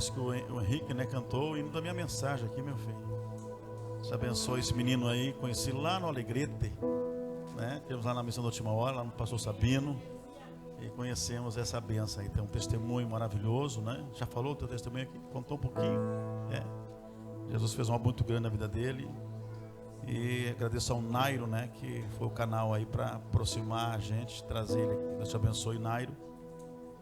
Parece que o Henrique, né, cantou o hino da minha mensagem aqui, meu filho. Te abençoe esse menino aí. Conheci lá no Alegrete, né? Temos lá na missão da última hora, lá no pastor Sabino. E conhecemos essa benção aí. Tem um testemunho maravilhoso, né? Já falou o teu testemunho aqui? Contou um pouquinho. Jesus fez uma muito grande na vida dele. E agradeço ao Nairo, né? Que foi o canal aí para aproximar a gente, trazer ele aqui. Deus te abençoe, Nairo.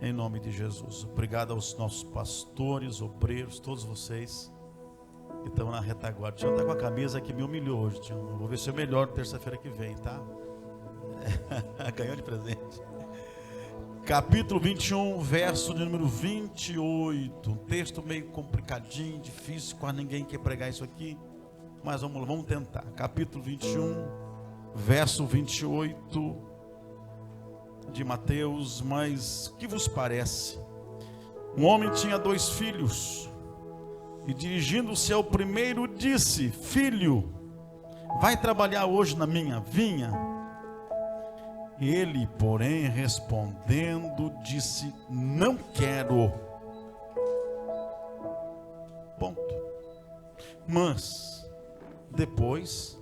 Em nome de Jesus. Obrigado aos nossos pastores, obreiros, todos vocês que estão na retaguarda. O Tião está com a camisa que me humilhou hoje, Tião. Vou ver se eu melhoro terça-feira que vem, tá? Ganhou de presente. Capítulo 21, verso de número 28. Um texto meio complicadinho, difícil, quase ninguém quer pregar isso aqui. Mas vamos tentar. Capítulo 21, verso 28 de Mateus. Mas o que vos parece? Um homem tinha 2 filhos. E dirigindo-se ao primeiro disse: Filho, vai trabalhar hoje na minha vinha? Ele, porém, respondendo, disse: Não quero. Ponto. Mas depois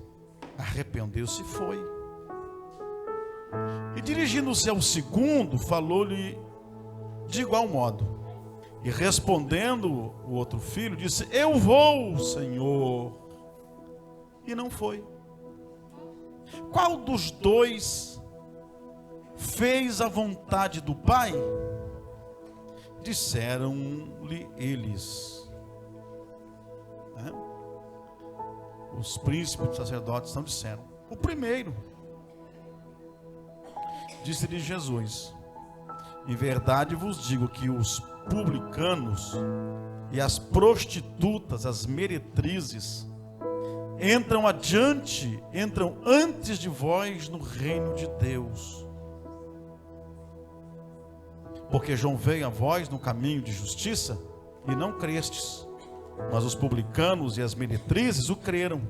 arrependeu-se e foi. E dirigindo-se ao segundo, falou-lhe de igual modo. E respondendo o outro filho, disse: Eu vou, Senhor. E não foi. Qual dos dois fez a vontade do Pai? Disseram-lhe eles. Os príncipes dos sacerdotes não disseram: o primeiro. Disse-lhe Jesus: em verdade vos digo que os publicanos e as prostitutas, as meretrizes, entram antes de vós no reino de Deus. Porque João veio a vós no caminho de justiça e não crestes, mas os publicanos e as meretrizes o creram.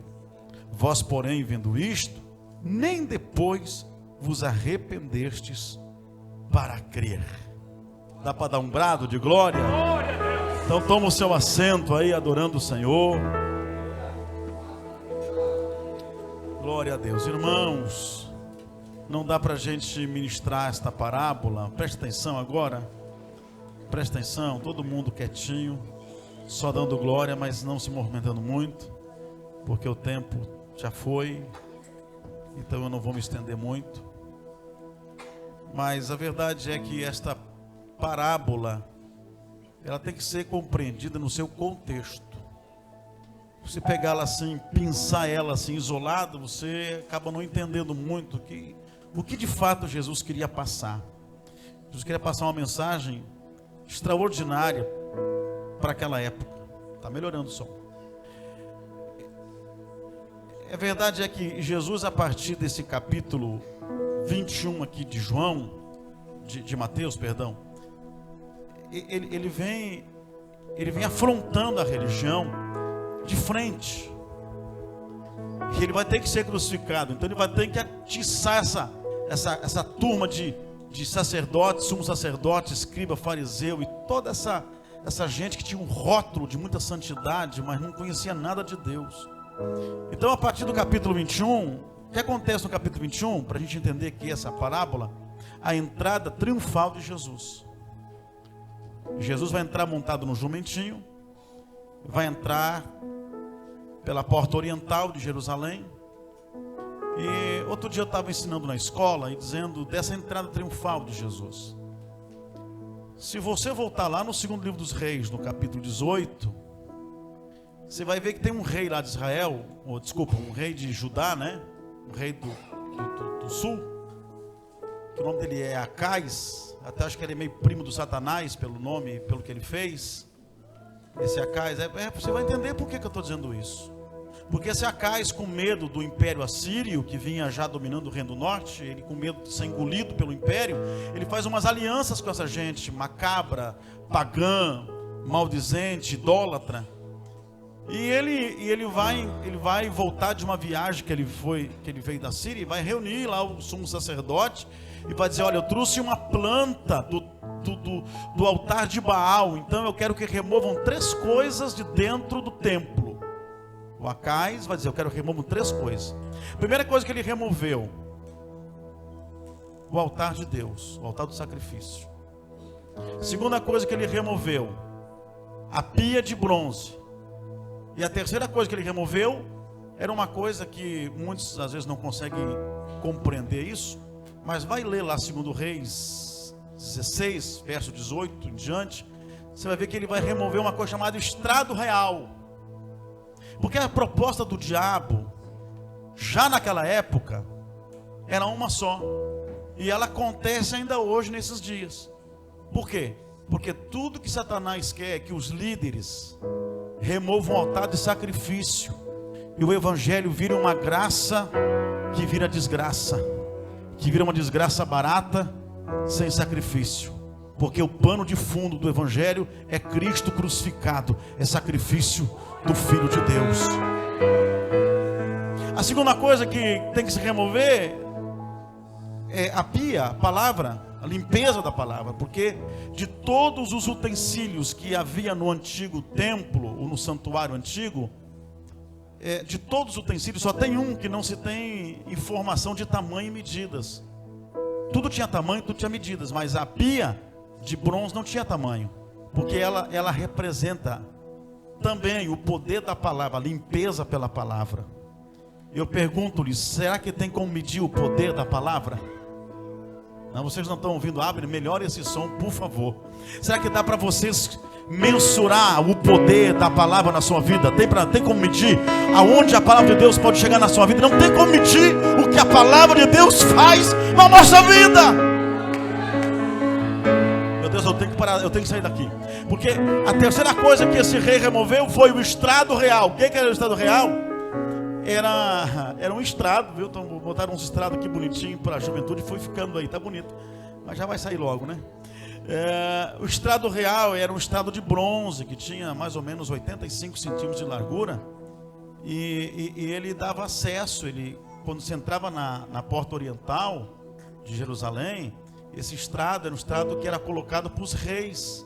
Vós, porém, vendo isto, nem depois vos arrependestes para crer. Dá para dar um brado de glória? Glória a Deus. Então toma o seu assento aí, adorando o Senhor. Glória a Deus. Irmãos, não dá para a gente ministrar esta parábola. Presta atenção agora. Presta atenção, todo mundo quietinho, só dando glória, mas não se movimentando muito, porque o tempo já foi. Então eu não vou me estender muito. Mas a verdade é que esta parábola, ela tem que ser compreendida no seu contexto. Se pegá-la assim, pensar ela assim, isolada, você acaba não entendendo muito o que de fato Jesus queria passar. Jesus queria passar uma mensagem extraordinária para aquela época. Está melhorando o som. A verdade é que Jesus, a partir desse capítulo 21 aqui de João, de Mateus, perdão, ele vem afrontando a religião de frente. E ele vai ter que ser crucificado. Então ele vai ter que atiçar essa turma de sacerdotes, sumo sacerdote, escriba, fariseu e toda essa gente que tinha um rótulo de muita santidade, mas não conhecia nada de Deus. Então, a partir do capítulo 21, o que acontece no capítulo 21, para a gente entender que essa parábola, a entrada triunfal de Jesus. Jesus vai entrar montado no jumentinho, vai entrar pela porta oriental de Jerusalém. E outro dia eu estava ensinando na escola e dizendo dessa entrada triunfal de Jesus. Se você voltar lá no segundo livro dos Reis, no capítulo 18, você vai ver que tem um rei lá de Israel, um rei de Judá, né? Um rei do sul, que o nome dele é Acais. Até acho que ele é meio primo do Satanás, pelo nome, pelo que ele fez. Esse Acais, você vai entender por que eu estou dizendo isso. Porque esse Acais, com medo do Império Assírio, que vinha já dominando o Reino do Norte, ele com medo de ser engolido pelo Império, ele faz umas alianças com essa gente macabra, pagã, maldizente, idólatra. E ele vai voltar de uma viagem que ele veio da Síria, e vai reunir lá o sumo sacerdote, e vai dizer: olha, eu trouxe uma planta do altar de Baal. Então eu quero que removam 3 coisas de dentro do templo. O Acais vai dizer, eu quero que removam 3 coisas. Primeira coisa que ele removeu: o altar de Deus, o altar do sacrifício. Segunda coisa que ele removeu: a pia de bronze. E a terceira coisa que ele removeu era uma coisa que muitos às vezes não conseguem compreender isso, mas vai ler lá 2 Reis 16, verso 18 em diante, você vai ver que ele vai remover uma coisa chamada estrado real. Porque a proposta do diabo, já naquela época, era uma só. E ela acontece ainda hoje, nesses dias. Por quê? Porque tudo que Satanás quer é que os líderes removam o altar de sacrifício. E o evangelho vira uma graça que vira desgraça. Que vira uma desgraça barata, sem sacrifício. Porque o pano de fundo do evangelho é Cristo crucificado. É sacrifício do Filho de Deus. A segunda coisa que tem que se remover é a pia, a palavra, a limpeza da palavra. Porque de todos os utensílios que havia no antigo templo, ou no santuário antigo, de todos os utensílios, só tem um que não se tem informação de tamanho e medidas. Tudo tinha tamanho, tudo tinha medidas, mas a pia de bronze não tinha tamanho, porque ela representa também o poder da palavra, a limpeza pela palavra. Eu pergunto-lhes, será que tem como medir o poder da palavra? Não, vocês não estão ouvindo? Abre, melhore esse som, por favor. Será que dá para vocês mensurar o poder da palavra na sua vida? Tem como medir aonde a palavra de Deus pode chegar na sua vida? Não tem como medir o que a palavra de Deus faz na nossa vida. Meu Deus, eu tenho que parar, eu tenho que sair daqui. Porque a terceira coisa que esse rei removeu foi o estrado real. O que era o estrado real? Era um estrado, viu? Então botaram uns estrados aqui bonitinho para a juventude, foi ficando aí, tá bonito. Mas já vai sair logo, né? O estrado real era um estrado de bronze, que tinha mais ou menos 85 centímetros de largura. E ele dava acesso, quando você entrava na porta oriental de Jerusalém, esse estrado era um estrado que era colocado para os reis.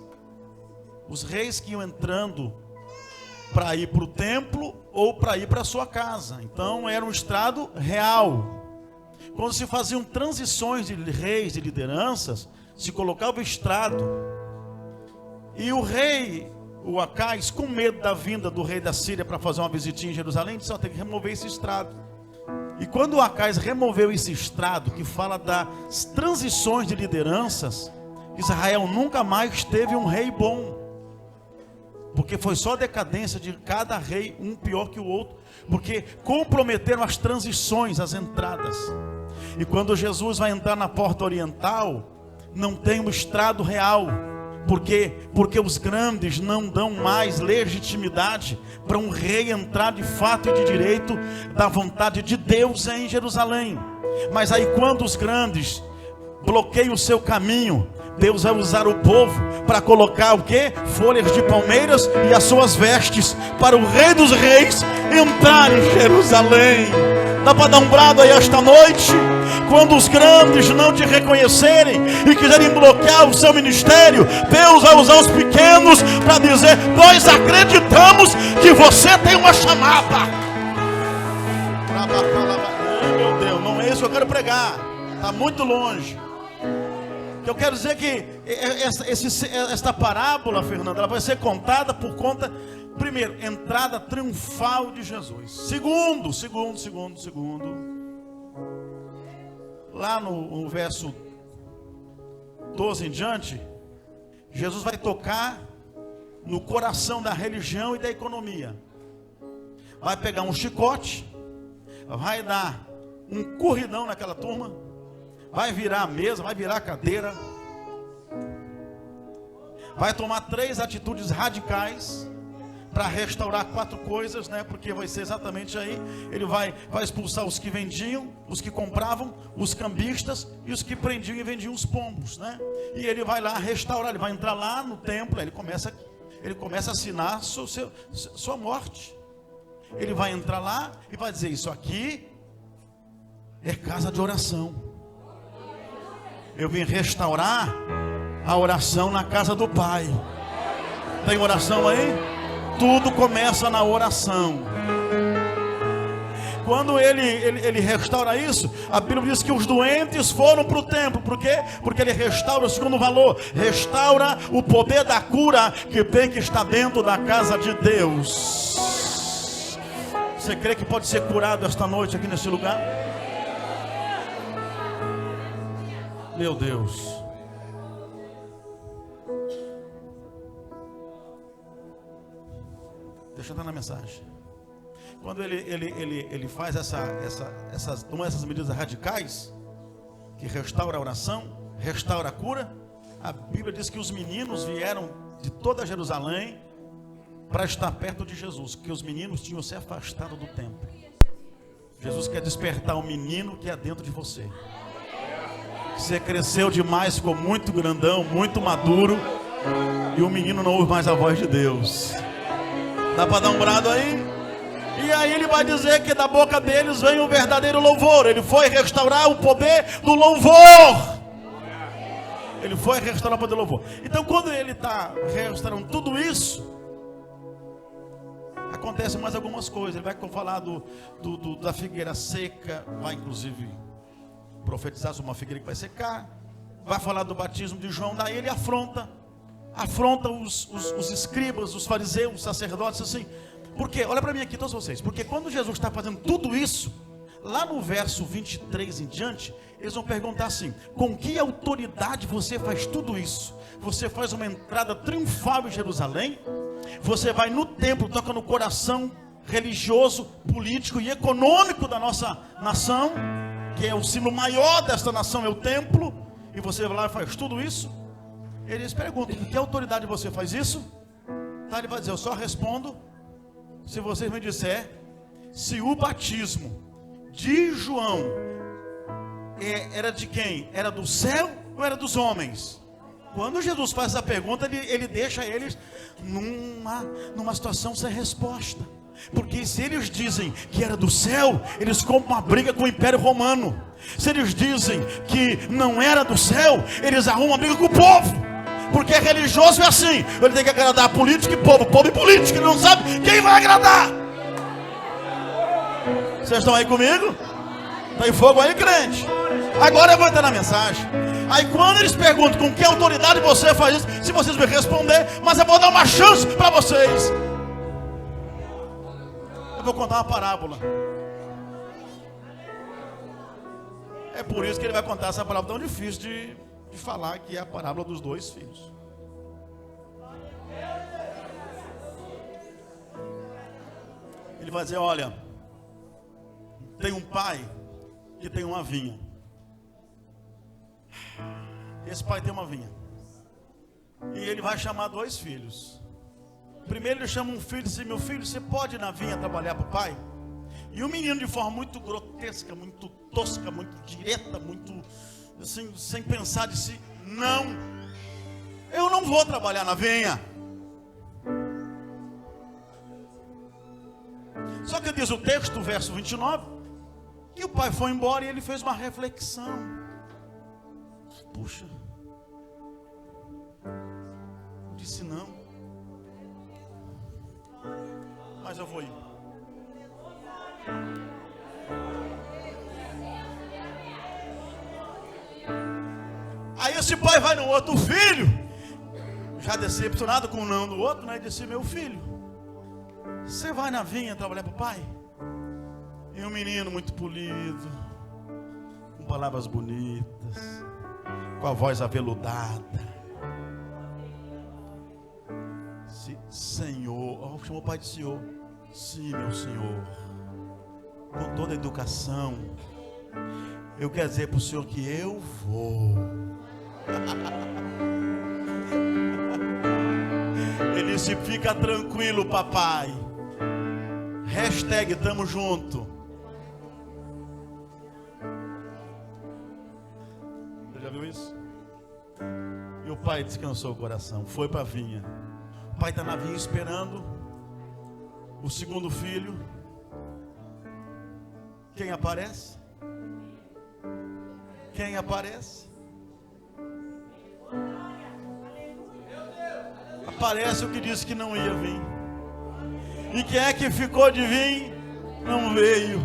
Os reis que iam entrando para ir para o templo ou para ir para a sua casa. Então era um estrado real. Quando se faziam transições de reis, de lideranças, se colocava o estrado. E o rei, o Acais, com medo da vinda do rei da Síria para fazer uma visitinha em Jerusalém, disse: tem que remover esse estrado. E quando o Acais removeu esse estrado, que fala das transições de lideranças, Israel nunca mais teve um rei bom. Porque foi só decadência de cada rei, um pior que o outro. Porque comprometeram as transições, as entradas. E quando Jesus vai entrar na porta oriental, não tem um estrado real. Por quê? Porque os grandes não dão mais legitimidade para um rei entrar de fato e de direito da vontade de Deus em Jerusalém. Mas aí quando os grandes bloqueiam o seu caminho, Deus vai usar o povo para colocar o quê? Folhas de palmeiras e as suas vestes, para o Rei dos Reis entrar em Jerusalém. Dá para dar um brado aí esta noite? Quando os grandes não te reconhecerem e quiserem bloquear o seu ministério, Deus vai usar os pequenos para dizer: nós acreditamos que você tem uma chamada. Meu Deus, não é isso que eu quero pregar, está muito longe. Eu quero dizer que esta parábola, Fernanda, ela vai ser contada por conta, primeiro, entrada triunfal de Jesus. Segundo, lá no verso 12 em diante, Jesus vai tocar no coração da religião e da economia. Vai pegar um chicote, vai dar um corridão naquela turma, vai virar a mesa, vai virar a cadeira, vai tomar 3 atitudes radicais para restaurar 4 coisas, né? Porque vai ser exatamente aí. Ele vai expulsar os que vendiam, os que compravam, os cambistas e os que prendiam e vendiam os pombos, né? E ele vai lá restaurar, ele vai entrar lá no templo, ele começa a assinar sua morte. Ele vai entrar lá e vai dizer: isso aqui é casa de oração. Eu vim restaurar a oração na casa do Pai. Tem oração aí? Tudo começa na oração. Quando ele restaura isso, a Bíblia diz que os doentes foram para o templo. Por quê? Porque ele restaura o segundo valor. Restaura o poder da cura que tem que estar dentro da casa de Deus. Você crê que pode ser curado esta noite aqui nesse lugar? Meu Deus. Deixa eu dar na mensagem. Quando ele faz toma essas medidas radicais, que restaura a oração, restaura a cura, a Bíblia diz que os meninos vieram de toda Jerusalém para estar perto de Jesus, que os meninos tinham se afastado do templo. Jesus quer despertar o menino que é dentro de você. Você cresceu demais, ficou muito grandão, muito maduro, e o menino não ouve mais a voz de Deus. Dá para dar um brado aí? E aí ele vai dizer que da boca deles vem o verdadeiro louvor. Ele foi restaurar o poder do louvor. Ele foi restaurar o poder do louvor. Então quando ele está restaurando tudo isso, acontece mais algumas coisas. Ele vai falar da figueira seca, vai inclusive profetizar sobre uma figueira que vai secar. Vai falar do batismo de João. Daí ele afronta os escribas, os fariseus, os sacerdotes, assim. Porque, olha para mim aqui, todos vocês. Porque quando Jesus está fazendo tudo isso, lá no verso 23 em diante, eles vão perguntar assim: com que autoridade você faz tudo isso? Você faz uma entrada triunfal em Jerusalém? Você vai no templo, toca no coração religioso, político e econômico da nossa nação, que é o símbolo maior desta nação, é o templo, e você vai lá e faz tudo isso? Eles perguntam: com que autoridade você faz isso? Tá, ele vai dizer: eu só respondo se vocês me disser se o batismo de João era de quem? Era do céu ou era dos homens? Quando Jesus faz essa pergunta, ele deixa eles numa situação sem resposta. Porque se eles dizem que era do céu, eles compram uma briga com o Império Romano. Se eles dizem que não era do céu, eles arrumam uma briga com o povo. Porque religioso é assim, ele tem que agradar político e povo e político, ele não sabe quem vai agradar. Vocês estão aí comigo? Tem fogo aí, crente? Agora eu vou entrar na mensagem. Aí quando eles perguntam com que autoridade você faz isso, se vocês me responder, mas eu vou dar uma chance para vocês. Eu vou contar uma parábola. É por isso que ele vai contar essa parábola tão difícil de falar, que é a parábola dos dois filhos. Ele vai dizer: olha, tem um pai que tem uma vinha. Esse pai tem uma vinha, e ele vai chamar dois filhos. Primeiro ele chama um filho e diz: meu filho, você pode ir na vinha trabalhar para o pai? E o menino, de forma muito grotesca, muito tosca, muito direta, muito assim, sem pensar, disse: não, eu não vou trabalhar na vinha. Só que diz o texto, verso 29, que o pai foi embora e ele fez uma reflexão. Puxa, eu disse não, mas eu vou ir. Aí esse pai vai no outro filho, já decepcionado com o não do outro, né? E disse: meu filho, você vai na vinha trabalhar para o pai? E um menino muito polido, com palavras bonitas, com a voz aveludada, Senhor, chamou o pai de Senhor. Sim, meu Senhor, com toda a educação, eu quero dizer para o Senhor que eu vou. Ele disse: fica tranquilo, papai. Hashtag tamo junto. Você já viu isso? E o pai descansou o coração, foi para a vinha. O pai está na vinha esperando o segundo filho. Quem aparece? Quem aparece? aparece o que disse que não ia vir. E quem é que ficou de vir? Não veio.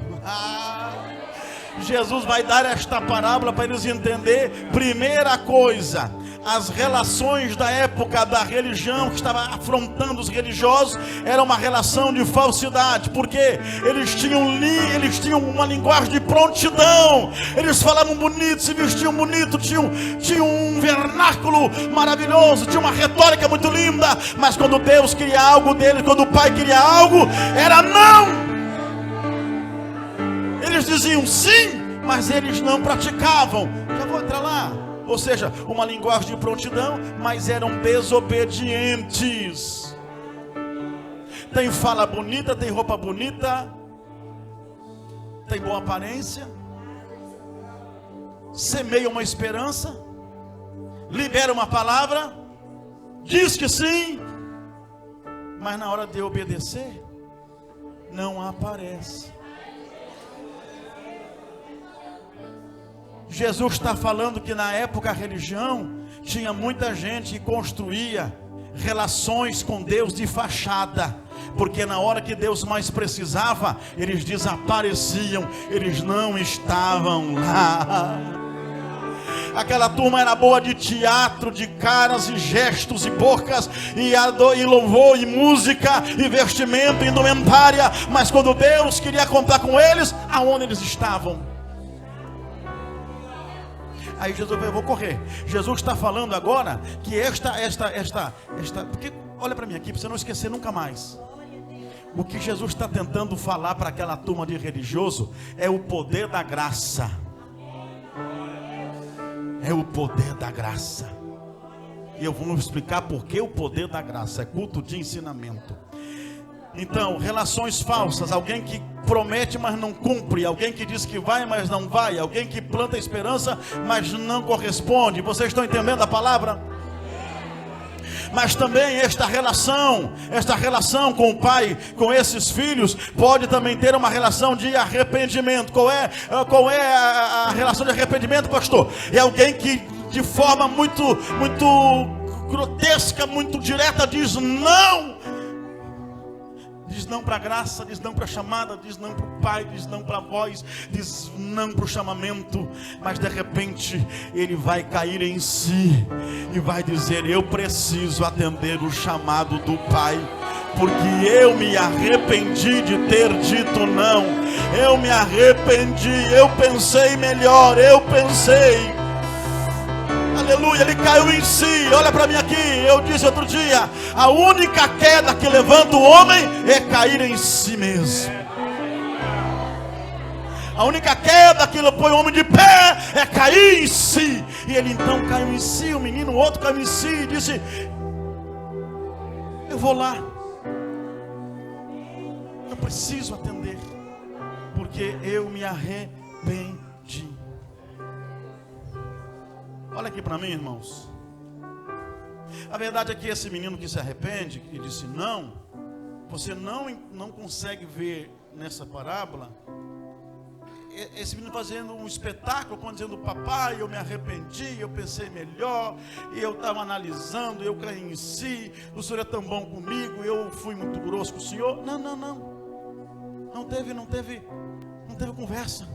Jesus vai dar esta parábola para eles entenderem. Primeira coisa, as relações da época da religião que estava afrontando os religiosos era uma relação de falsidade, porque eles tinham uma linguagem de prontidão, eles falavam bonito, se vestiam bonito, tinham um vernáculo maravilhoso, tinha uma retórica muito linda, mas quando Deus queria algo deles, quando o Pai queria algo, era não. Eles diziam sim, mas eles não praticavam. Já vou entrar lá. Ou seja, uma linguagem de prontidão, mas eram desobedientes. Tem fala bonita, tem roupa bonita, tem boa aparência, semeia uma esperança, libera uma palavra, diz que sim, mas na hora de obedecer, não aparece. Jesus está falando que na época a religião tinha muita gente que construía relações com Deus de fachada, porque na hora que Deus mais precisava, eles desapareciam, eles não estavam lá. Aquela turma era boa de teatro, de caras e gestos e bocas, e louvor, e música, e vestimento, e indumentária, mas quando Deus queria contar com eles, aonde eles estavam? Aí Jesus, eu vou correr. Jesus está falando agora que porque olha para mim aqui, para você não esquecer nunca mais. O que Jesus está tentando falar para aquela turma de religioso é o poder da graça. É o poder da graça. E eu vou explicar por que o poder da graça. É culto de ensinamento. Então, relações falsas, alguém que promete, mas não cumpre, alguém que diz que vai, mas não vai, alguém que planta esperança, mas não corresponde. Vocês estão entendendo a palavra? Mas também esta relação com o pai, com esses filhos, pode também ter uma relação de arrependimento. Qual é a relação de arrependimento, pastor? É alguém que de forma muito grotesca, muito direta, diz não. Diz não para a graça, diz não para a chamada, diz não para o Pai, diz não para a voz, diz não para o chamamento. Mas de repente ele vai cair em si e vai dizer: eu preciso atender o chamado do Pai, porque eu me arrependi de ter dito não. Eu me arrependi, eu pensei melhor, aleluia, ele caiu em si. Olha para mim aqui, eu disse outro dia, a única queda que levanta o homem é cair em si mesmo. A única queda que põe o homem de pé é cair em si. E ele então caiu em si, o menino, o outro caiu em si e disse: eu vou lá, eu preciso atender, porque eu me arrependi. Olha aqui para mim, irmãos. A verdade é que esse menino que se arrepende e disse não, você não consegue ver nessa parábola esse menino fazendo um espetáculo, quando dizendo: papai, eu me arrependi, eu pensei melhor, e eu estava analisando, eu caí em si, o senhor é tão bom comigo, eu fui muito grosso com o senhor. Não teve conversa,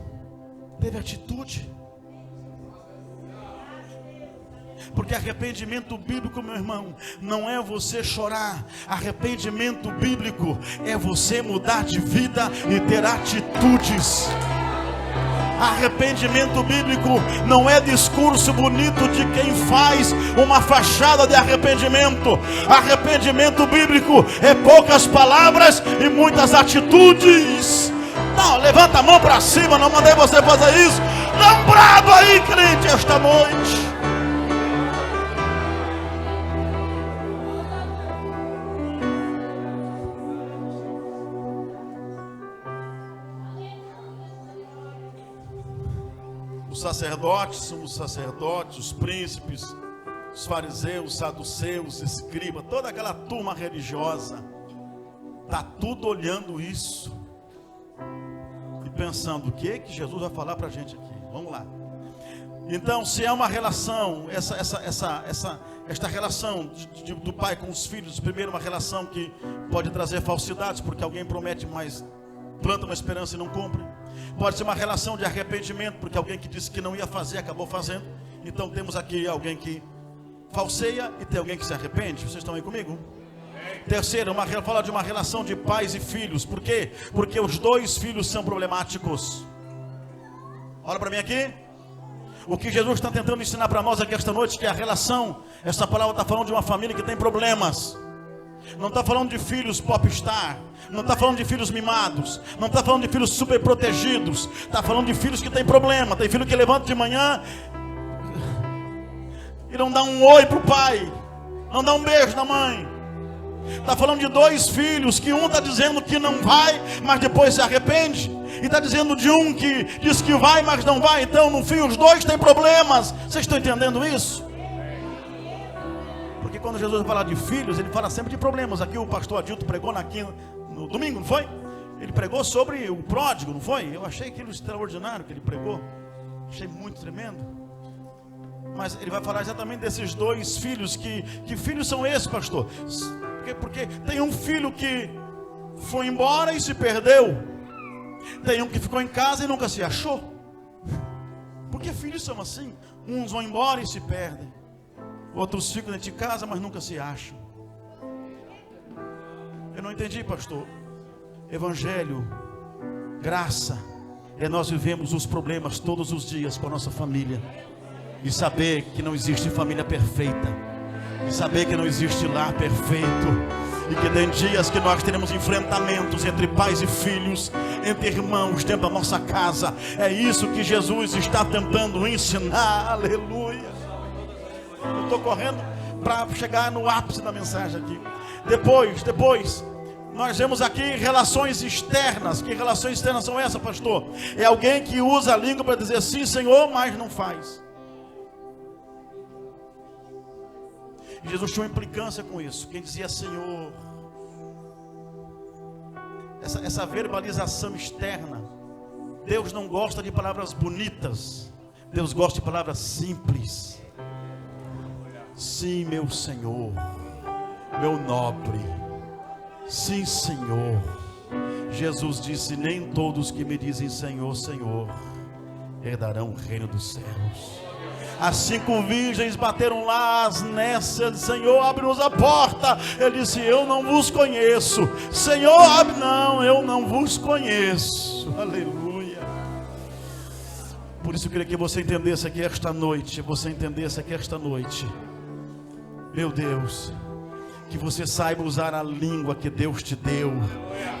teve atitude. Porque arrependimento bíblico, meu irmão, não é você chorar. Arrependimento bíblico é você mudar de vida e ter atitudes. Arrependimento bíblico não é discurso bonito de quem faz uma fachada de arrependimento. Arrependimento bíblico é poucas palavras e muitas atitudes. Não, levanta a mão para cima, não mandei você fazer isso. Dá um brado aí, crente, esta noite. Os sacerdotes, os príncipes, os fariseus, os saduceus, escribas, toda aquela turma religiosa, está tudo olhando isso e pensando: o que Jesus vai falar para a gente aqui? Vamos lá. Então, se é uma relação, esta relação do pai com os filhos. Primeiro, uma relação que pode trazer falsidades, porque alguém promete, mas planta uma esperança e não cumpre. Pode ser uma relação de arrependimento, porque alguém que disse que não ia fazer, acabou fazendo. Então temos aqui alguém que falseia e tem alguém que se arrepende. Vocês estão aí comigo? Terceiro, fala de uma relação de pais e filhos. Por quê? Porque os dois filhos são problemáticos. Olha para mim aqui. O que Jesus está tentando ensinar para nós aqui esta noite, que é a relação. Essa palavra está falando de uma família que tem problemas. Não está falando de filhos popstar. Não está falando de filhos mimados. Não está falando de filhos super protegidos. Está falando de filhos que tem problema. Tem filho que levanta de manhã e não dá um oi para o pai, não dá um beijo na mãe. Está falando de dois filhos, que um está dizendo que não vai, mas depois se arrepende. E está dizendo de um que diz que vai, mas não vai. Então no fim os dois têm problemas. Vocês estão entendendo isso? Porque quando Jesus fala de filhos, ele fala sempre de problemas. Aqui o pastor Adilto pregou no domingo, não foi? Ele pregou sobre o pródigo, não foi? Eu achei aquilo extraordinário que ele pregou. Achei muito tremendo. Mas ele vai falar exatamente desses dois filhos. Que filhos são esses, pastor? Porque tem um filho que foi embora e se perdeu. Tem um que ficou em casa e nunca se achou. Porque filhos são assim. Uns vão embora e se perdem. Outros ficam dentro de casa, mas nunca se acham. Eu não entendi, pastor. Evangelho, graça, é nós vivemos os problemas todos os dias com a nossa família. E saber que não existe família perfeita. E saber que não existe lar perfeito. E que tem dias que nós teremos enfrentamentos entre pais e filhos, entre irmãos dentro da nossa casa. É isso que Jesus está tentando ensinar. Aleluia. Eu estou correndo para chegar no ápice da mensagem aqui. Depois nós vemos aqui relações externas. Que relações externas são essas, pastor? É alguém que usa a língua para dizer sim, Senhor, mas não faz. Jesus tinha uma implicância com isso. Quem dizia Senhor, essa verbalização externa. Deus não gosta de palavras bonitas. Deus gosta de palavras simples. Sim, meu Senhor, meu nobre. Sim, Senhor. Jesus disse: nem todos que me dizem Senhor, Senhor herdarão o reino dos céus. As 5 virgens bateram lá as nécias. Senhor, abre-nos a porta. Ele disse: eu não vos conheço. Senhor, abre. Não, eu não vos conheço. Aleluia. Por isso eu queria que você entendesse aqui esta noite. Meu Deus, que você saiba usar a língua que Deus te deu.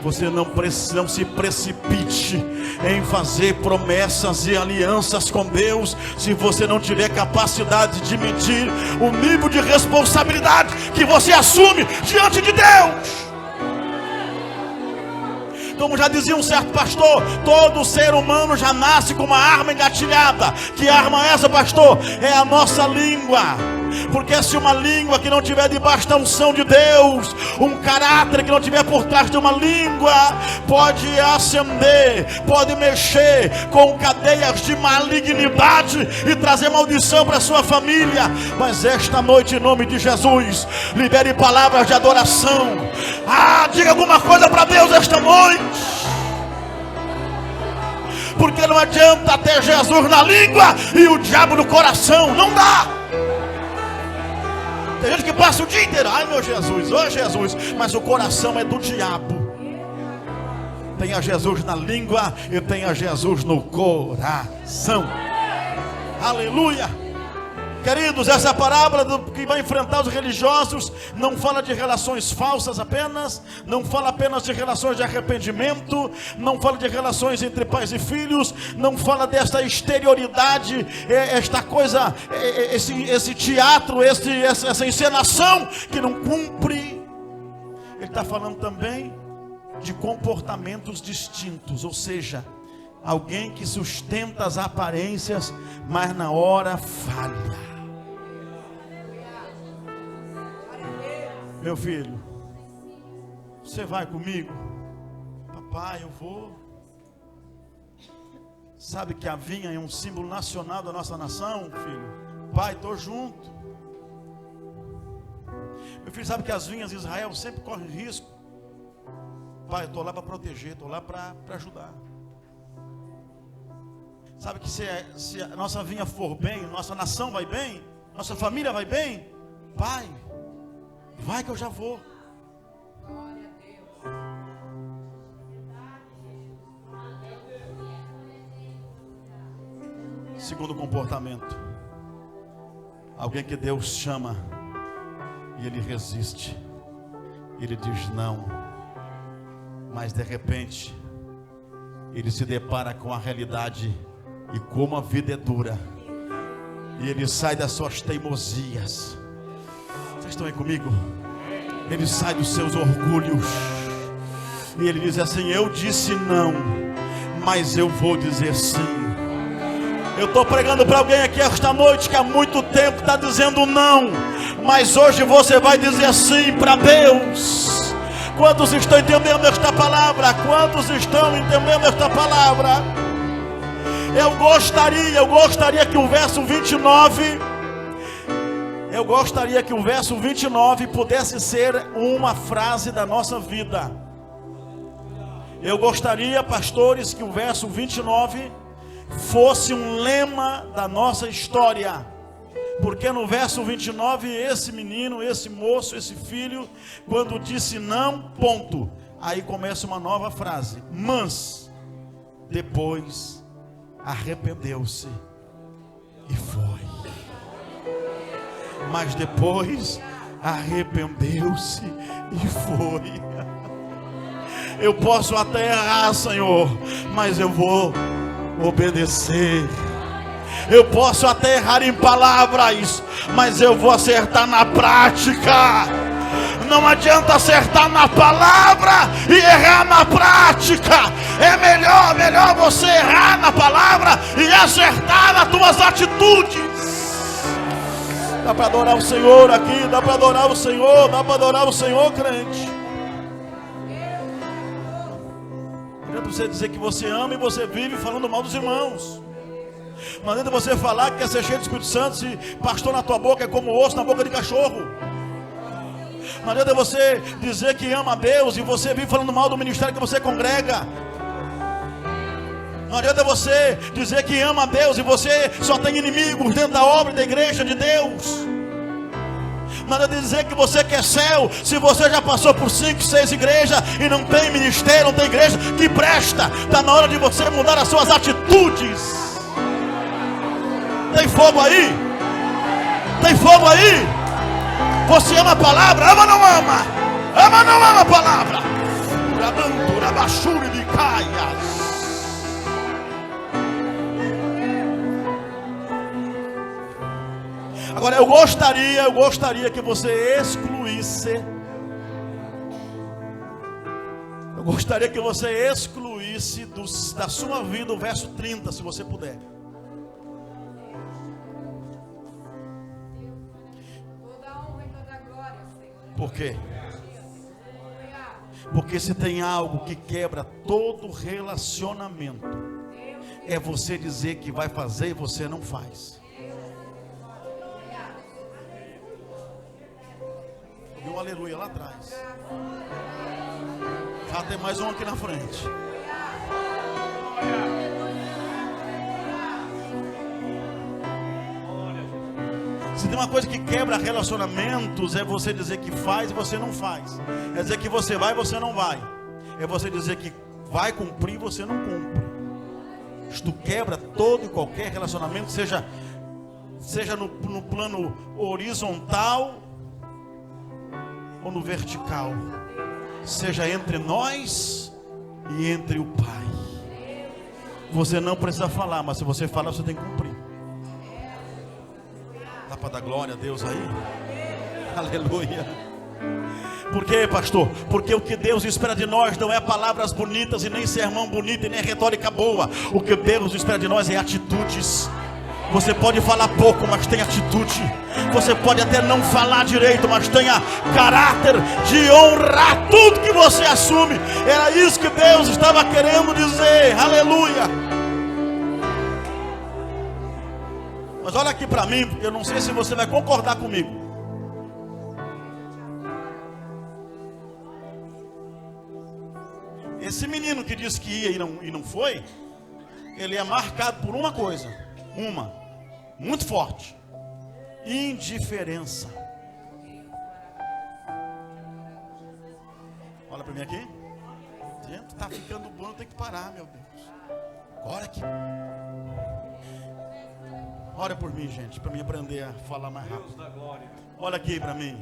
Você não se precipite em fazer promessas e alianças com Deus, se você não tiver capacidade de medir o nível de responsabilidade que você assume diante de Deus. Como já dizia um certo pastor, todo ser humano já nasce com uma arma engatilhada. Que arma é essa, pastor? É a nossa língua. Porque se uma língua que não tiver debaixo da unção de Deus, um caráter que não tiver por trás de uma língua, pode acender, pode mexer com cadeias de malignidade e trazer maldição para a sua família. Mas esta noite, em nome de Jesus, libere palavras de adoração. Diga alguma coisa para Deus esta noite. Porque não adianta ter Jesus na língua e o diabo no coração. Não dá. Tem gente que passa o dia inteiro: ai meu Jesus, ô Jesus, mas o coração é do diabo. Tenha Jesus na língua e tenha Jesus no coração. Aleluia. Queridos, essa parábola que vai enfrentar os religiosos não fala de relações falsas apenas, não fala apenas de relações de arrependimento, não fala de relações entre pais e filhos, não fala desta exterioridade, esta coisa, esse teatro, essa encenação que não cumpre. Ele está falando também de comportamentos distintos, ou seja, alguém que sustenta as aparências, mas na hora falha. Meu filho, você vai comigo? Papai, eu vou. Sabe que a vinha é um símbolo nacional da nossa nação, filho? Pai, estou junto. Meu filho sabe que as vinhas de Israel sempre correm risco. Pai, eu estou lá para proteger, estou lá para ajudar. Sabe que se a nossa vinha for bem, nossa nação vai bem, nossa família vai bem, Pai, vai que eu já vou. Glória a Deus. Segundo comportamento, alguém que Deus chama e ele resiste, ele diz não, mas de repente ele se depara com a realidade e como a vida é dura, e ele sai das suas teimosias. Vocês estão aí comigo? Ele sai dos seus orgulhos e ele diz assim: eu disse não, mas eu vou dizer sim. Eu estou pregando para alguém aqui esta noite que há muito tempo está dizendo não, mas hoje você vai dizer sim para Deus. Quantos estão entendendo esta palavra? Quantos estão entendendo esta palavra? Eu gostaria que o verso 29, eu gostaria que o verso 29 pudesse ser uma frase da nossa vida. Eu gostaria, pastores, que o verso 29 fosse um lema da nossa história. Porque no verso 29, esse menino, esse moço, esse filho, quando disse não, ponto, aí começa uma nova frase: mas depois arrependeu-se e foi. Mas depois arrependeu-se e foi. Eu posso até errar, Senhor, mas eu vou obedecer. Eu posso até errar em palavras, mas eu vou acertar na prática. Não adianta acertar na palavra e errar na prática. É melhor você errar na palavra e acertar nas tuas atitudes. Dá para adorar o Senhor aqui, dá para adorar o Senhor, dá para adorar o Senhor, crente. Não adianta você dizer que você ama e você vive falando mal dos irmãos. Não adianta você falar que quer ser cheio do Espírito Santo se pastor na tua boca é como osso na boca de cachorro. Não adianta você dizer que ama a Deus e você vive falando mal do ministério que você congrega. Não adianta você dizer que ama a Deus e você só tem inimigos dentro da obra da igreja de Deus. Não adianta dizer que você quer céu se você já passou por 5, 6 igrejas e não tem ministério, não tem igreja que presta. Está na hora de você mudar as suas atitudes. Tem fogo aí? Tem fogo aí? Você ama a palavra? Ama ou não ama? Ama ou não ama a palavra? Agora eu gostaria que você excluísse. Eu gostaria que você excluísse da sua vida o verso 30, se você puder. Por quê? Porque se tem algo que quebra todo relacionamento, é você dizer que vai fazer e você não faz. E um aleluia lá atrás. Já tem mais um aqui na frente. Se tem uma coisa que quebra relacionamentos, é você dizer que faz e você não faz. É dizer que você vai e você não vai. É você dizer que vai cumprir e você não cumpre. Isto quebra todo e qualquer relacionamento, seja no plano horizontal ou no vertical. Seja entre nós e entre o Pai. Você não precisa falar, mas se você falar, você tem que cumprir. Dá para dar glória a Deus aí? Aleluia. Por quê, pastor? Porque o que Deus espera de nós não é palavras bonitas e nem sermão bonito e nem retórica boa. O que Deus espera de nós é atitudes. Você pode falar pouco, mas tenha atitude. Você pode até não falar direito, mas tenha caráter de honrar tudo que você assume. Era isso que Deus estava querendo dizer. Aleluia. Mas olha aqui para mim, eu não sei se você vai concordar comigo. Esse menino que disse que ia e não foi, ele é marcado por uma coisa, muito forte: indiferença. Olha para mim aqui. Gente, está ficando bom, tem que parar, meu Deus. Agora aqui. Ora por mim, gente, para mim aprender a falar mais rápido. Olha aqui para mim.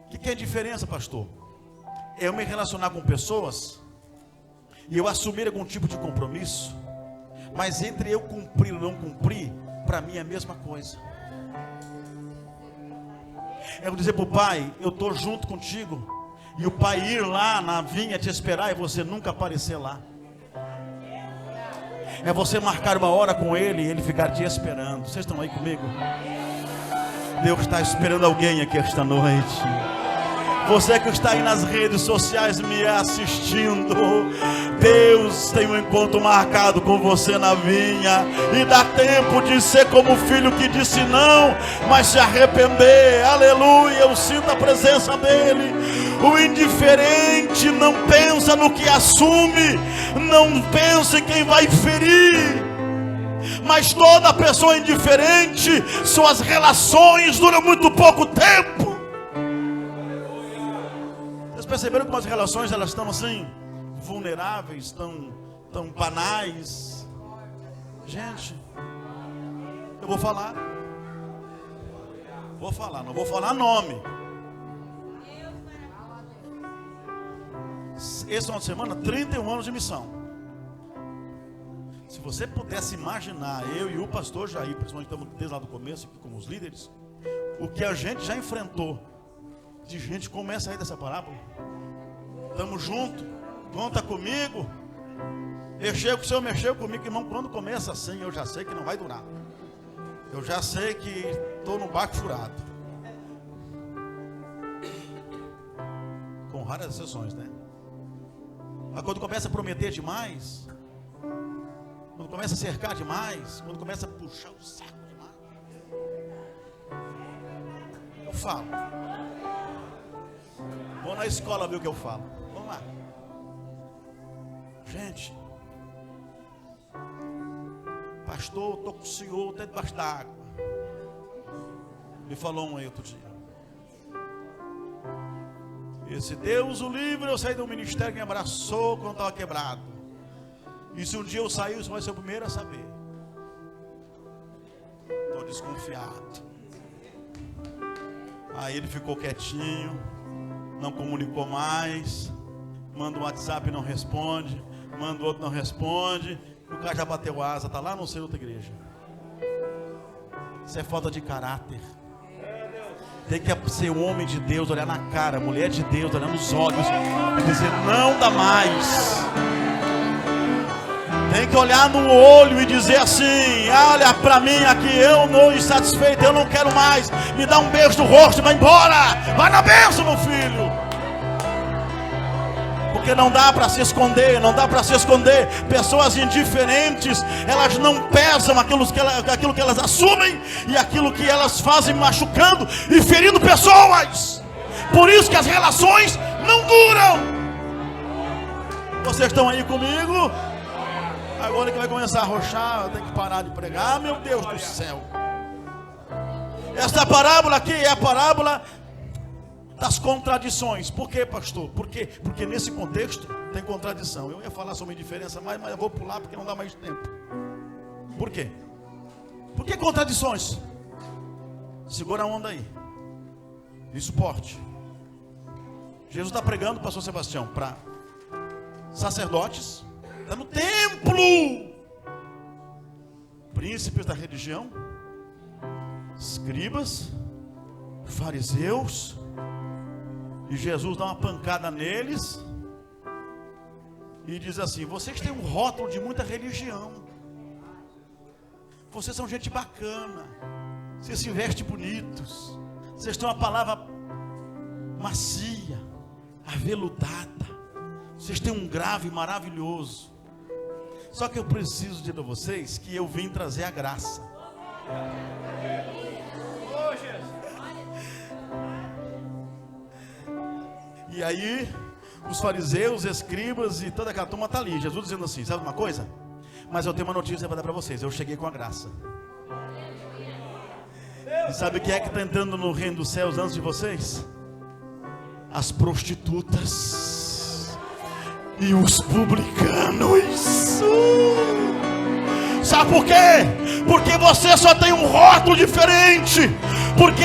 O que é diferença, pastor? É eu me relacionar com pessoas e eu assumir algum tipo de compromisso, mas entre eu cumprir ou não cumprir, para mim é a mesma coisa. É eu dizer para o pai: eu estou junto contigo, e o pai ir lá na vinha te esperar e você nunca aparecer lá. É você marcar uma hora com ele e ele ficar te esperando. Vocês estão aí comigo? Deus está esperando alguém aqui esta noite. Você que está aí nas redes sociais me assistindo, Deus tem um encontro marcado com você na vinha, e dá tempo de ser como o filho que disse não, mas se arrepender. Aleluia, eu sinto a presença dele. O indiferente não pensa no que assume, não pensa em quem vai ferir. Mas toda pessoa indiferente, suas relações duram muito pouco tempo. Vocês perceberam como as relações elas estão assim, vulneráveis, tão banais? Gente, eu vou falar, não vou falar nome. Esse final de semana, 31 anos de missão. Se você pudesse imaginar, eu e o pastor Jair, principalmente estamos desde lá do começo, aqui como os líderes, o que a gente já enfrentou, de gente começa aí dessa parábola. Estamos juntos, conta comigo. Mexeu com o Senhor, mexeu comigo, irmão. Quando começa assim, eu já sei que não vai durar. Eu já sei que estou no barco furado. Com raras exceções, né? Mas quando começa a prometer demais, quando começa a cercar demais, quando começa a puxar o saco demais, eu falo. Vou na escola ver o que eu falo. Vamos lá. Gente, pastor, estou com o senhor até debaixo da água. Me falou um aí outro dia. Esse Deus o livre, eu saí do ministério que me abraçou quando estava quebrado. E se um dia eu sair, você vai ser o primeiro a saber. Estou desconfiado. Aí ele ficou quietinho, não comunicou mais. Manda um WhatsApp e não responde. Manda outro, não responde. O cara já bateu asa, está lá no seu outra igreja. Isso é falta de caráter. Tem que ser um homem de Deus, olhar na cara, mulher de Deus, olhar nos olhos e dizer: não dá mais. Tem que olhar no olho e dizer assim: olha para mim aqui, eu não estou satisfeito, eu não quero mais. Me dá um beijo no rosto e vai embora. Vai na bênção, meu filho. Porque não dá para se esconder, não dá para se esconder. Pessoas indiferentes, elas não pesam aquilo que elas assumem e aquilo que elas fazem, machucando e ferindo pessoas. Por isso que as relações não duram. Vocês estão aí comigo? Agora que vai começar a arrochar, eu tenho que parar de pregar. Meu Deus do céu. Esta parábola aqui é a parábola das contradições. Por quê, pastor? Porque nesse contexto tem contradição. Eu ia falar sobre diferença, mas eu vou pular porque não dá mais tempo. Por quê? Por que contradições? Segura a onda aí. E suporte. Jesus está pregando, pastor Sebastião, para sacerdotes, está no templo, príncipes da religião, escribas, fariseus. E Jesus dá uma pancada neles e diz assim: vocês têm um rótulo de muita religião, vocês são gente bacana, vocês se vestem bonitos, vocês têm uma palavra macia, aveludada, vocês têm um grave maravilhoso. Só que eu preciso dizer a vocês que eu vim trazer a graça. E aí Os fariseus, escribas e toda aquela turma está ali. Jesus dizendo assim: sabe uma coisa? Mas eu tenho uma notícia para dar para vocês. Eu cheguei com a graça. E sabe quem é que está entrando no reino dos céus antes de vocês? As prostitutas e os publicanos. Sabe por quê? Porque você só tem um rótulo diferente. Porque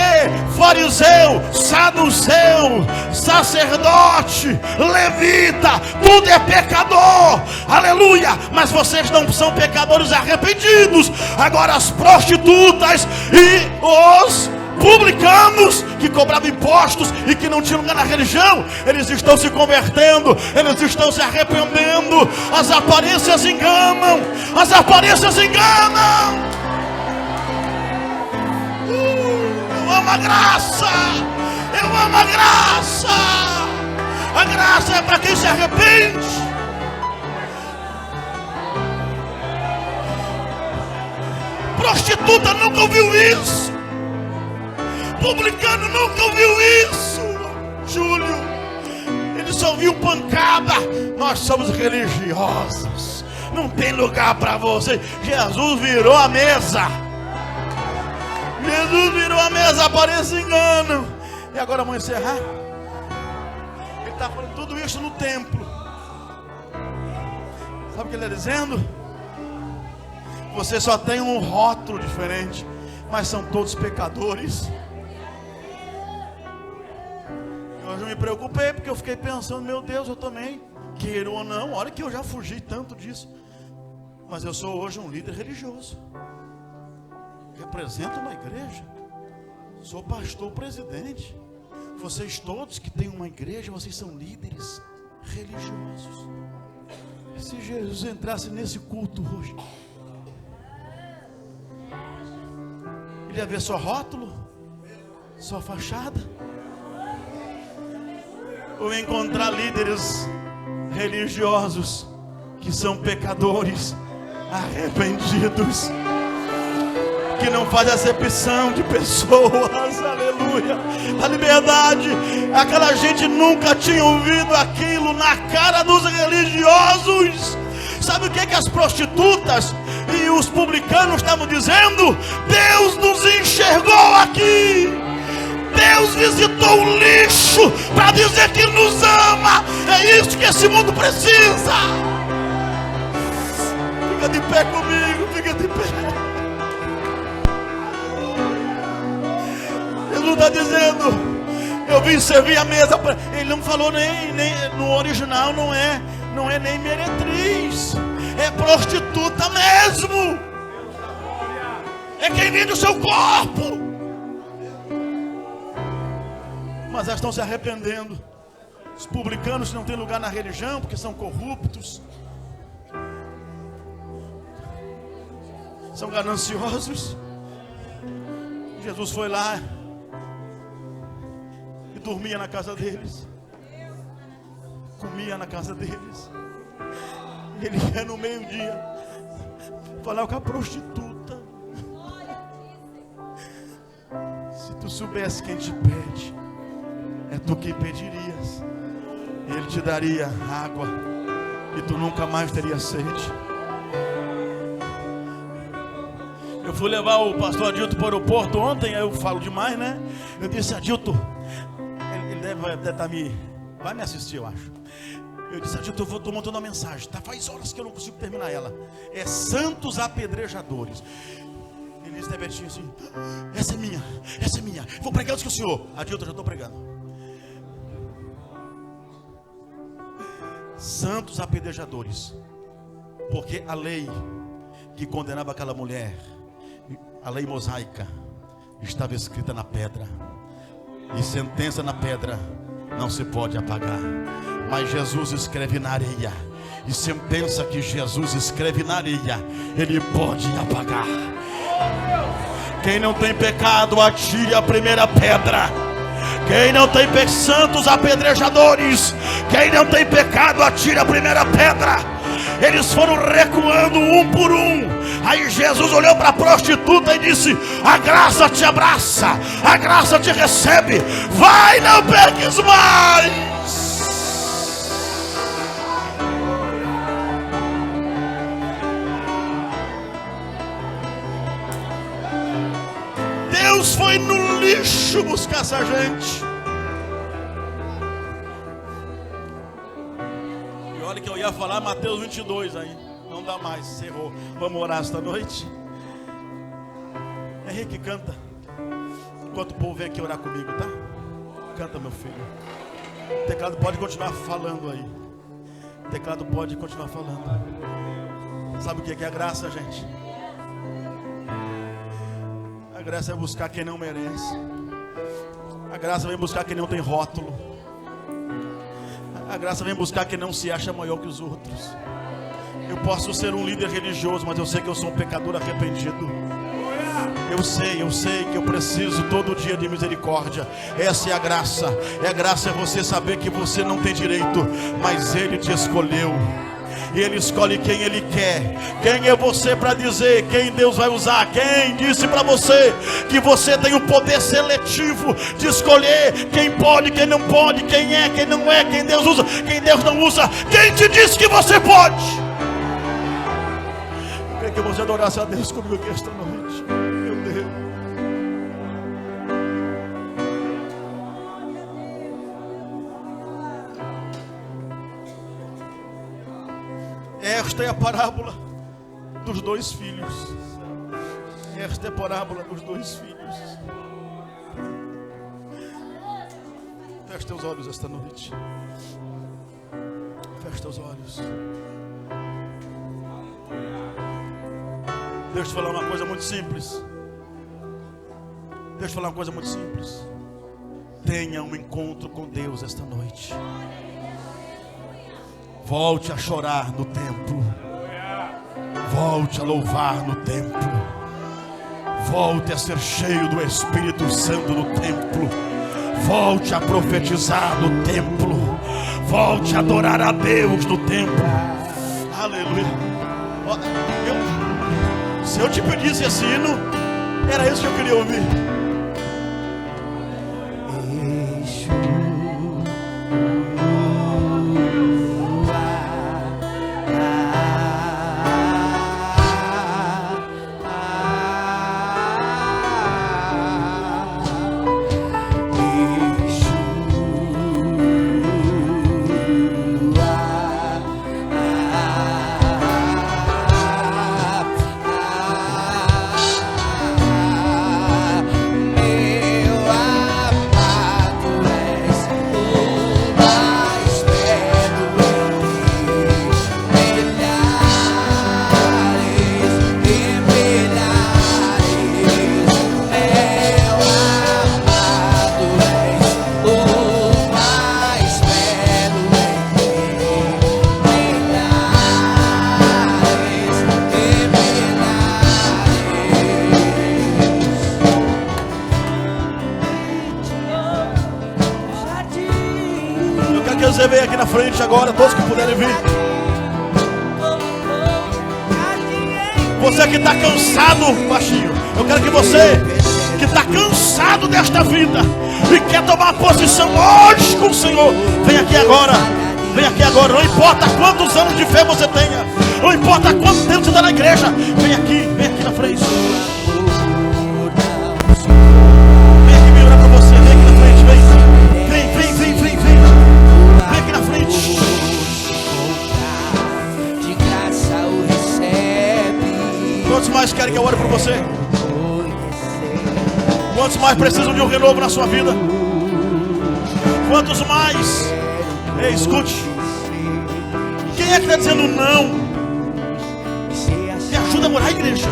fariseu, saduceu, sacerdote, levita, tudo é pecador. Aleluia! Mas vocês não são pecadores arrependidos. Agora as prostitutas e os publicanos que cobravam impostos e que não tinham lugar na religião, eles estão se convertendo, eles estão se arrependendo. As aparências enganam. As aparências enganam. Eu amo a graça. Eu amo a graça. A graça é para quem se arrepende. Prostituta nunca ouviu isso. Publicano nunca ouviu isso. Júlio, ele só ouviu pancada. Nós somos religiosos, não tem lugar para você. Jesus virou a mesa. Jesus virou a mesa, aparece engano. E agora vamos encerrar. Ele está falando tudo isso no templo. Sabe o que ele está dizendo? Você só tem um rótulo diferente, mas são todos pecadores. Eu não me preocupei, porque eu fiquei pensando: meu Deus, eu também, queira ou não, olha que eu já fugi tanto disso. Mas eu sou hoje um líder religioso. Represento uma igreja. Sou pastor presidente. Vocês todos que têm uma igreja, vocês são líderes religiosos. E se Jesus entrasse nesse culto hoje, ele ia ver só rótulo, só fachada, ou encontrar líderes religiosos que são pecadores arrependidos, que não faz acepção de pessoas. Aleluia. A liberdade. Aquela gente nunca tinha ouvido aquilo na cara dos religiosos. Sabe o que as prostitutas e os publicanos estavam dizendo? Deus nos enxergou aqui. Deus visitou o lixo para dizer que nos ama. É isso que esse mundo precisa. Fica de pé comigo, fica de pé. Jesus está dizendo: eu vim servir a mesa. Ele não falou nem no original, não é nem meretriz, é prostituta mesmo. É quem vende o seu corpo. Mas elas estão se arrependendo. Os publicanos não têm lugar na religião porque são corruptos, são gananciosos. Jesus foi lá e dormia na casa deles, comia na casa deles. Ele ia no meio-dia falar com a prostituta. Se tu soubesse quem te pede, é tu que pedirias. Ele te daria água e tu nunca mais teria sede. Eu fui levar o pastor Adilto para o aeroporto ontem. Aí eu falo demais, né? Eu disse: Adilto, ele deve estar vai me assistir, eu acho. Eu disse: Adilto, eu estou montando uma mensagem, tá? Faz horas que eu não consigo terminar ela. É santos apedrejadores. Ele disse: Betinho, assim, essa é minha. Vou pregar antes que o senhor. Adilto, eu já estou pregando. Santos apedrejadores. Porque a lei que condenava aquela mulher, a lei mosaica, estava escrita na pedra. E sentença na pedra não se pode apagar. Mas Jesus escreve na areia. E sentença que Jesus escreve na areia, Ele pode apagar. Quem não tem pecado, atire a primeira pedra. Quem não tem santos apedrejadores, quem não tem pecado, atire a primeira pedra. Eles foram recuando um por um. Aí Jesus olhou para a prostituta e disse: a graça te abraça, a graça te recebe. Vai, não peques mais. Deus foi no lixo buscar essa gente. E olha que eu ia falar Mateus 22 aí. Não dá mais, cerrou. Vamos orar esta noite. Henrique, canta. Enquanto o povo vem aqui orar comigo, tá? Canta, meu filho. O teclado pode continuar falando aí. O teclado pode continuar falando. Sabe o que é a graça, gente? A graça é buscar quem não merece. A graça vem buscar quem não tem rótulo. A graça vem buscar quem não se acha maior que os outros. Eu posso ser um líder religioso, mas eu sei que eu sou um pecador arrependido. Eu sei que eu preciso todo dia de misericórdia. Essa é a graça. A graça é você saber que você não tem direito, mas Ele te escolheu. Ele escolhe quem Ele quer. Quem é você para dizer quem Deus vai usar? Quem disse para você que você tem o poder seletivo de escolher quem pode, quem não pode, quem é, quem não é, quem Deus usa, quem Deus não usa? Quem te disse que você pode? Eu queria que você adorasse a Deus comigo aqui esta noite. Meu Deus. Esta é a parábola dos dois filhos. Esta é a parábola dos dois filhos. Feche teus olhos esta noite. Feche teus olhos. Deixa eu te falar uma coisa muito simples. Deixa eu te falar uma coisa muito simples. Tenha um encontro com Deus esta noite. Volte a chorar no templo. Volte a louvar no templo. Volte a ser cheio do Espírito Santo no templo. Volte a profetizar no templo. Volte a adorar a Deus no templo. Aleluia. Se eu te pedisse esse hino, era isso que eu queria ouvir. Você vem aqui na frente agora, todos que puderem vir. Você que está cansado, baixinho, eu quero que você que está cansado desta vida e quer tomar posição hoje com o Senhor, vem aqui agora. Vem aqui agora, não importa quantos anos de fé você tenha, não importa quanto tempo você está na igreja, vem aqui na frente. Vem aqui me orar para você, vem aqui na frente, vem. Vem aqui na frente. De graça o recebe. Quantos mais querem que eu ore por você? Quantos mais precisam de um renovo na sua vida? Quantos mais? Ei, escute. Quem é que está dizendo não? Me ajuda a morar a igreja.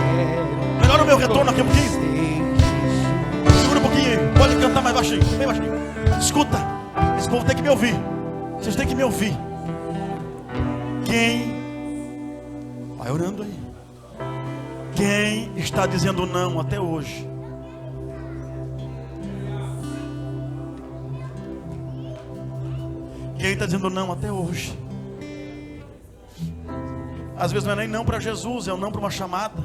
Melhora o meu retorno aqui um pouquinho. Segura um pouquinho. Pode cantar mais baixinho. Bem baixinho. Escuta. Esse povo tem que me ouvir. Vocês têm que me ouvir. Quem? Vai orando aí. Quem está dizendo não até hoje? Quem está dizendo não até hoje? Às vezes não é nem não para Jesus, é um não para uma chamada.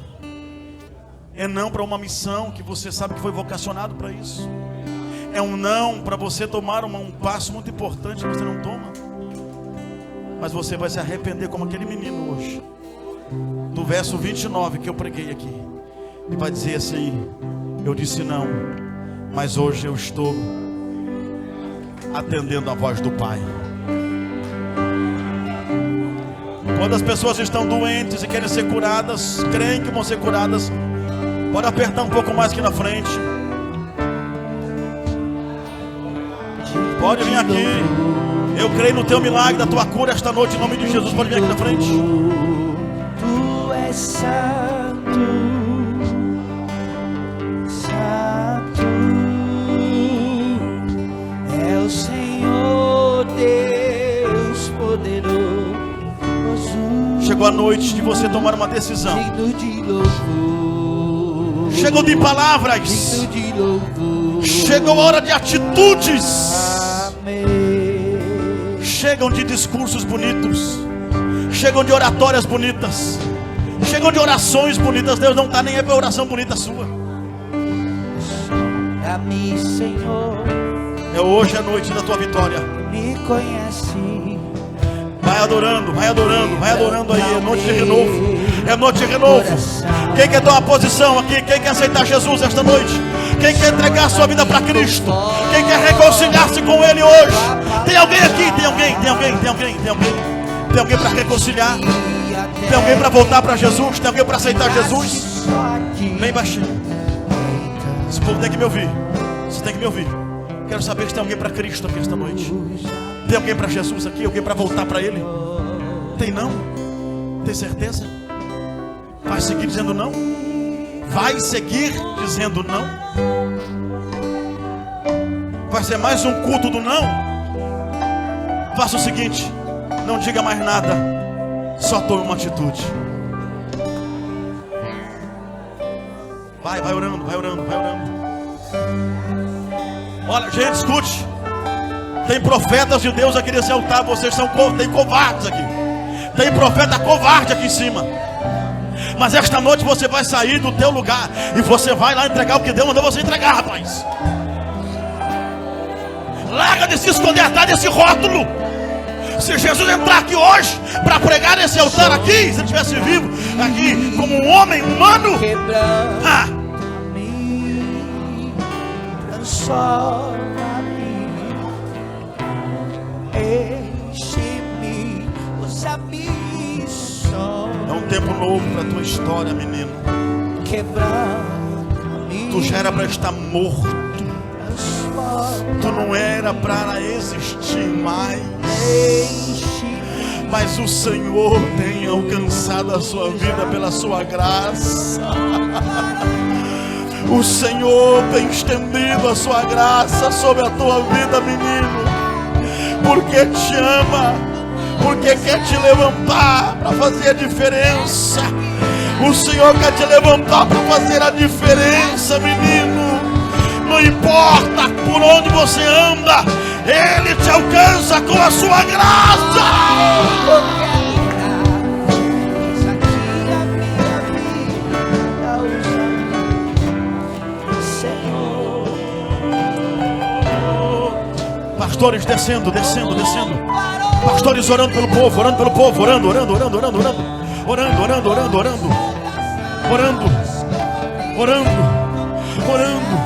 É não para uma missão que você sabe que foi vocacionado para isso. É um não para você tomar um passo muito importante que você não toma. Mas você vai se arrepender como aquele menino hoje. Do verso 29 que eu preguei aqui. E vai dizer assim: Eu disse não, mas hoje eu estou atendendo a voz do Pai. Quando as pessoas estão doentes e querem ser curadas, creem que vão ser curadas, pode apertar um pouco mais aqui na frente. Pode vir aqui. Eu creio no teu milagre, da tua cura esta noite, em nome de Jesus. Pode vir aqui na frente. Tu és santo, santo é o Senhor Deus poderoso. Chegou a noite de você tomar uma decisão. Digno de louvor. Chegou de palavras. Digno de louvor. Chegou a hora de atitudes. Amém. Chegam de discursos bonitos. Chegam de oratórias bonitas. Chegam de orações bonitas. Deus não está nem aí para oração bonita sua. Dá-me, Senhor. É hoje a noite da tua vitória. Me conhece. Vai adorando, vai adorando, vai adorando aí. É noite de renovo. É noite de renovo. Quem quer tomar posição aqui? Quem quer aceitar Jesus esta noite? Quem quer entregar a sua vida para Cristo? Quem quer reconciliar-se com Ele hoje? Tem alguém aqui? Tem alguém? Tem alguém? Tem alguém? Tem alguém? Tem alguém para reconciliar? Tem alguém para voltar para Jesus? Tem alguém para aceitar Jesus? Bem baixinho. Esse povo tem que me ouvir. Você tem que me ouvir. Quero saber se tem alguém para Cristo aqui esta noite. Tem alguém para Jesus aqui? Alguém para voltar para Ele? Tem não? Tem certeza? Vai seguir dizendo não? Vai seguir dizendo não? Vai ser mais um culto do não? Faça o seguinte: não diga mais nada, só tome uma atitude. Vai orando, vai orando, vai orando. Olha, gente, escute. Tem profetas de Deus aqui nesse altar. Vocês são tem covardes aqui. Tem profeta covarde aqui em cima. Mas esta noite você vai sair do teu lugar e você vai lá entregar o que Deus mandou você entregar, rapaz. Larga de se esconder atrás desse rótulo. Se Jesus entrar aqui hoje para pregar nesse altar aqui, se ele estivesse vivo aqui como um homem humano, transforma-me, enche-me, usa-me só. É um tempo novo para a tua história, menino. Quebrando-me. Tu já era para estar morto. Tu não era para existir mais. Mas o Senhor tem alcançado a sua vida pela sua graça. O Senhor tem estendido a sua graça sobre a tua vida, menino. Porque te ama. Porque quer te levantar para fazer a diferença. O Senhor quer te levantar para fazer a diferença, menino. Não importa por onde você anda, Ele te alcança com a sua graça. Pastores descendo, descendo, descendo. Pastores orando pelo povo, orando pelo povo, orando, orando, orando, orando, orando, orando, orando, orando, orando, orando, orando, orando.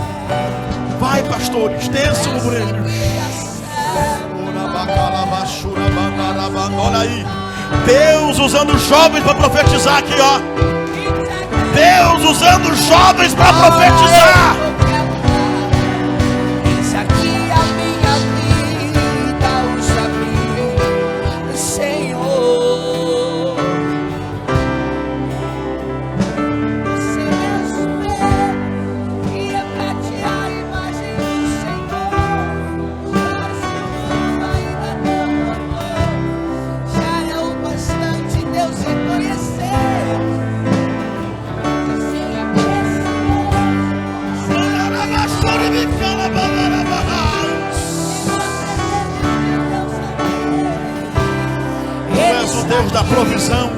Vai, pastores, desçam por eles. Olha aí, Deus usando jovens para profetizar aqui, ó. Deus usando jovens para profetizar. Deus da provisão,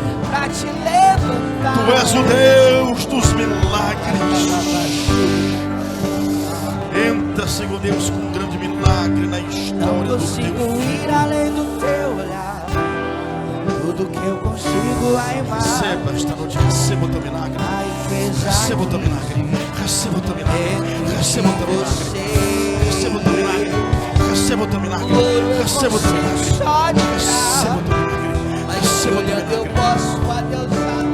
Tu és o Deus dos milagres. Entra, Senhor Deus, com um grande milagre na história do Teu Filho. Além do Teu olhar, tudo que eu consigo amar. Receba esta noite, receba o Teu milagre. Receba o Teu milagre. Receba o teu milagre. Receba o teu milagre. Receba o teu milagre. Receba o teu milagre. Receba o teu milagre. Receba o teu milagre. Mas olhando eu posso adeusar.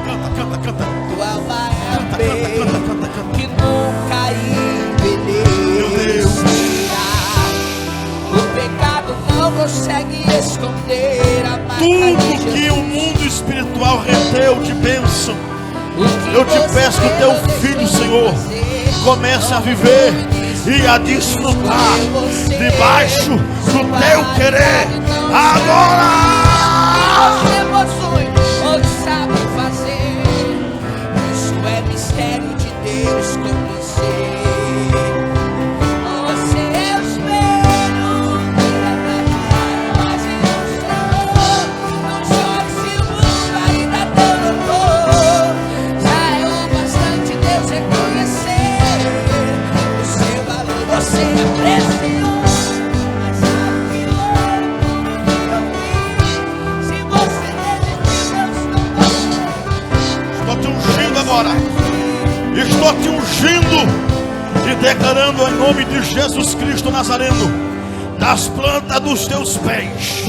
Canta, canta, canta. Tua alma é Canta, bem canta, canta, canta. que nunca envelhecerá. O pecado não consegue esconder a marca de Tudo que o Jesus. mundo espiritual reteu de bênção, O que eu te peço que o teu você filho, não Senhor, fazer, comece a viver e a desfrutar debaixo do teu querer. Agora! As emoções ou sabe fazer. Isso é mistério de Deus com você. Você é o espelho mas eu sou. Não chore se o mundo ainda não notou. Já é o bastante Deus reconhecer o seu valor. Você é precioso, mas sabe que eu vi. Se você desistir, Estou te ungindo agora. Estou te ungindo e declarando em nome de Jesus Cristo Nazareno, das plantas dos teus pés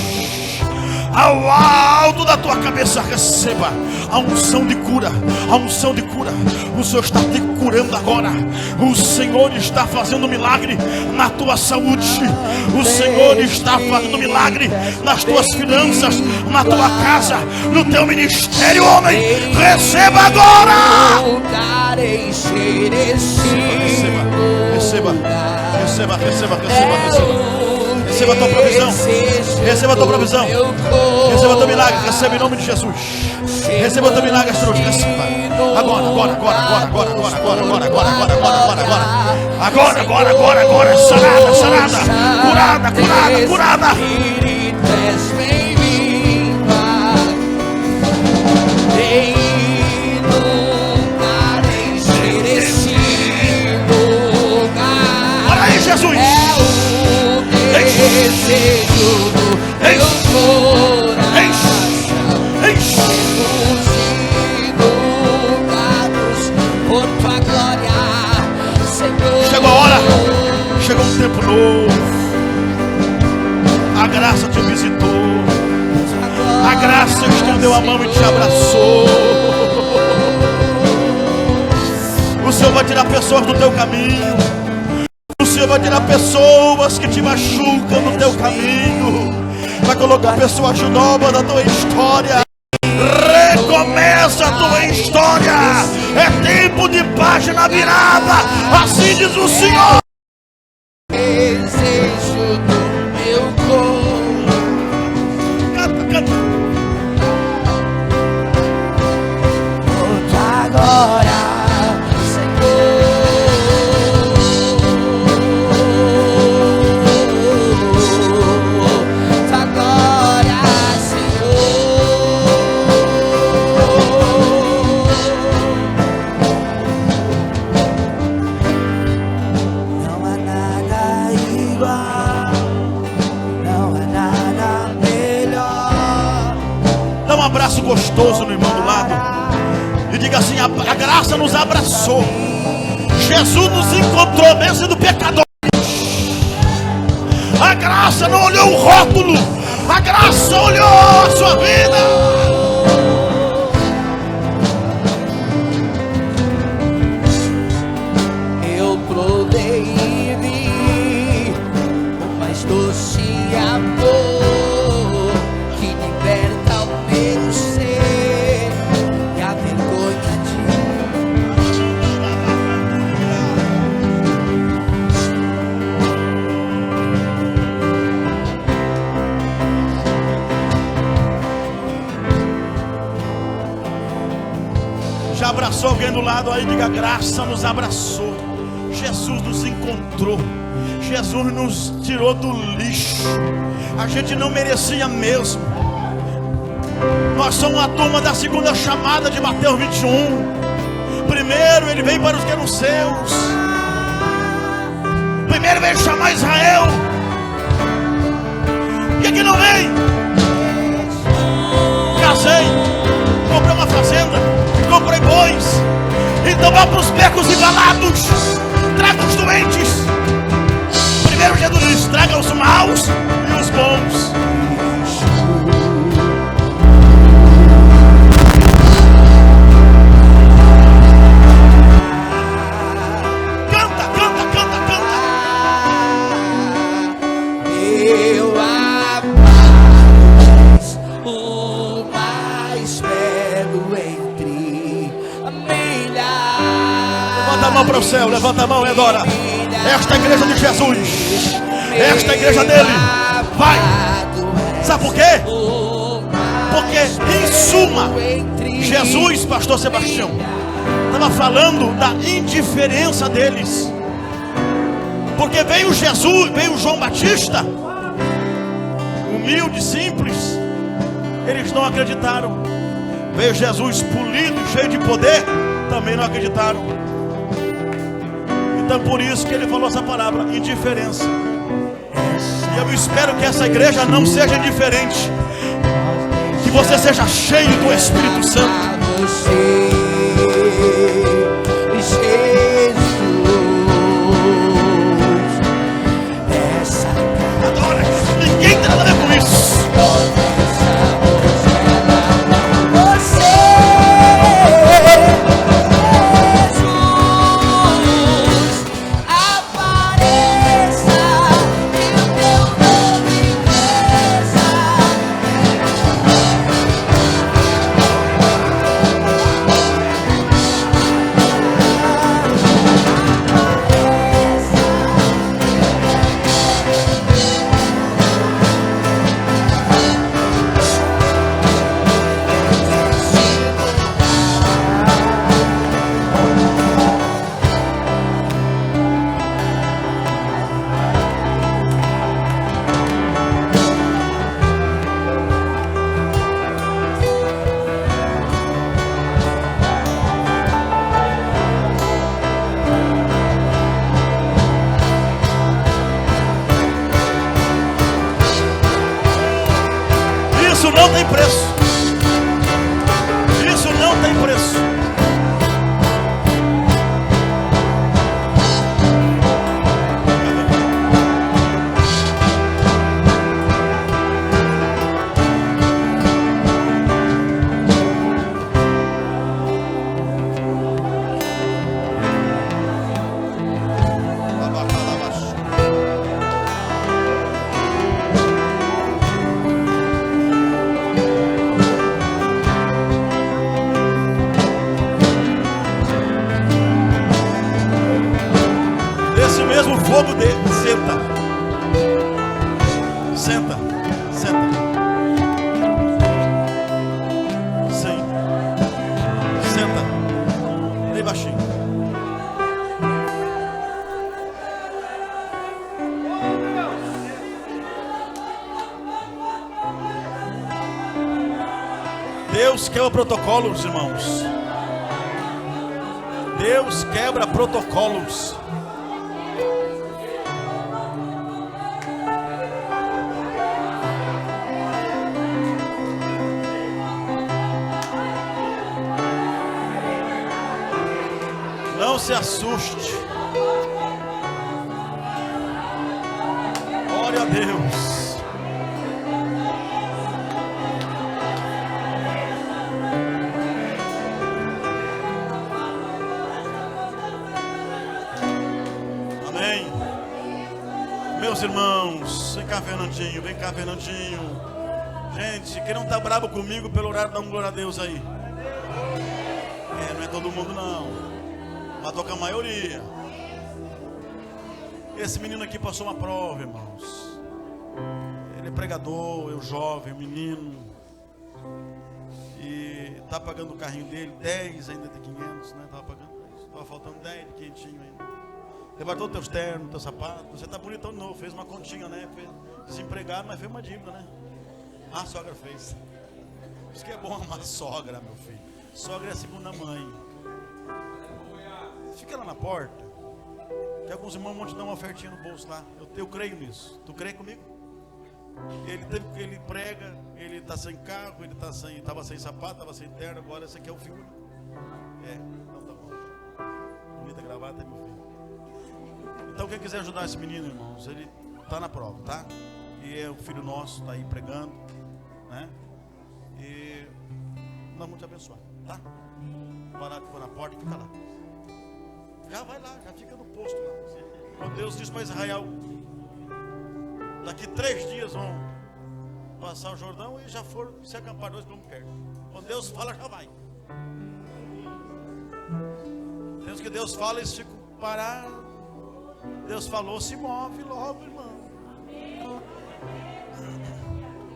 ao alto da tua cabeça, receba a unção de cura, a unção de cura. O Senhor está te curando agora. O Senhor está fazendo milagre na tua saúde. O Senhor está fazendo milagre nas tuas finanças, na tua casa, no teu ministério, homem. Receba agora. lugar encher esse Receba, lugar. receba, receba, receba, receba. Receba a tua provisão. Receba a tua provisão. Receba o teu milagre. Receba em nome de Jesus. Receba o teu milagre, Senhor. Receba. Agora, agora, agora, agora, agora, agora, agora, agora, agora, agora, agora, agora, agora, agora, agora, agora, sarada, sarada, curada, curada, curada. Olha aí, Jesus. Desejo do meu coração, Enche. seduzir por tua glória, Senhor. Chegou a hora. Chegou um tempo novo. A graça te visitou. A graça estendeu a mão e te abraçou. O Senhor vai tirar pessoas do teu caminho. O Senhor vai tirar pessoas que te machucam no teu caminho. Vai colocar pessoas novas na tua história. Recomeça a tua história. É tempo de página virada. Assim diz o Senhor. Desejo do meu coração, Canta, canta. tua glória, Senhor. Tua glória, Senhor. Não há nada igual, não há nada melhor. Dá um abraço gostoso no irmão do lado. E diga assim: a graça nos abraçou. Jesus nos encontrou mesmo sendo pecadores. A graça não olhou o rótulo. A graça olhou a sua vida. Eu provei e vi o mais doce amor que liberta o meu ser e a vergonha de Já abraçou alguém do lado aí? Diga: a graça nos abraçou. Jesus nos encontrou. Jesus nos tirou do lixo. A gente não merecia mesmo. Nós somos a turma da segunda chamada de Mateus 21. Primeiro ele veio para os que eram seus. Primeiro veio chamar Israel. E aqui não vem. Casei, comprei uma fazenda, comprei bois, Então vá para os becos e balados, traga os doentes. Primeiro Jesus diz: traga os maus e os bons. Para o céu, levanta a mão e adora. Esta é a igreja de Jesus, esta é a igreja dele. Vai. Sabe por quê? Porque em suma, Jesus, pastor Sebastião, estava falando da indiferença deles. Porque veio Jesus, veio João Batista, humilde, simples, eles não acreditaram. Veio Jesus polido, cheio de poder, também não acreditaram. Então por isso que ele falou essa palavra, indiferença. E eu espero que essa igreja não seja indiferente, que você seja cheio do Espírito Santo. Adora, ninguém tem nada a ver com isso. Isso não tem preço. Isso não tem preço. Esse mesmo fogo dele, senta. Senta, senta. Sim. Senta. Bem baixinho. Deus quebra protocolos, irmãos. Deus quebra protocolos. Não se assuste. Glória a Deus. Amém. Meus irmãos, vem cá, Fernandinho, vem cá, Fernandinho. Gente, quem não está bravo comigo pelo horário, dá um glória a Deus aí. Não é todo mundo não. Mas toca a maioria. Esse menino aqui passou uma prova, irmãos. Ele é pregador, eu jovem, menino. E tá pagando o carrinho dele, 10 ainda de 500, né? Tava pagando 10. Tava faltando 10 de 500 ainda. Levantou teus ternos, teu sapato. Você tá bonitão de novo, fez uma continha, né? Fez desempregado, mas fez uma dívida, né? A sogra fez. Isso que é bom amar sogra, meu filho. Sogra é a segunda mãe. Fica lá na porta, que alguns irmãos vão te dar uma ofertinha no bolso lá. Eu creio nisso. Tu crê comigo? Ele prega, ele está sem carro, ele estava sem sapato, estava sem terno. Agora esse aqui é o filho. Então tá bom. bonita gravata, é meu filho. Então quem quiser ajudar esse menino, irmãos, ele está na prova, tá? E é o filho nosso, está aí pregando, né? E nós vamos te abençoar, tá? Vai lá, for na porta e fica lá. Já vai lá, já fica no posto lá. Quando Deus diz para Israel, daqui 3 dias vão passar o Jordão e já foram se acampar 2 quilômetros perto. Quando Deus fala, já vai. Temos que Deus fala, eles ficam parados. Deus falou, se move logo, irmão.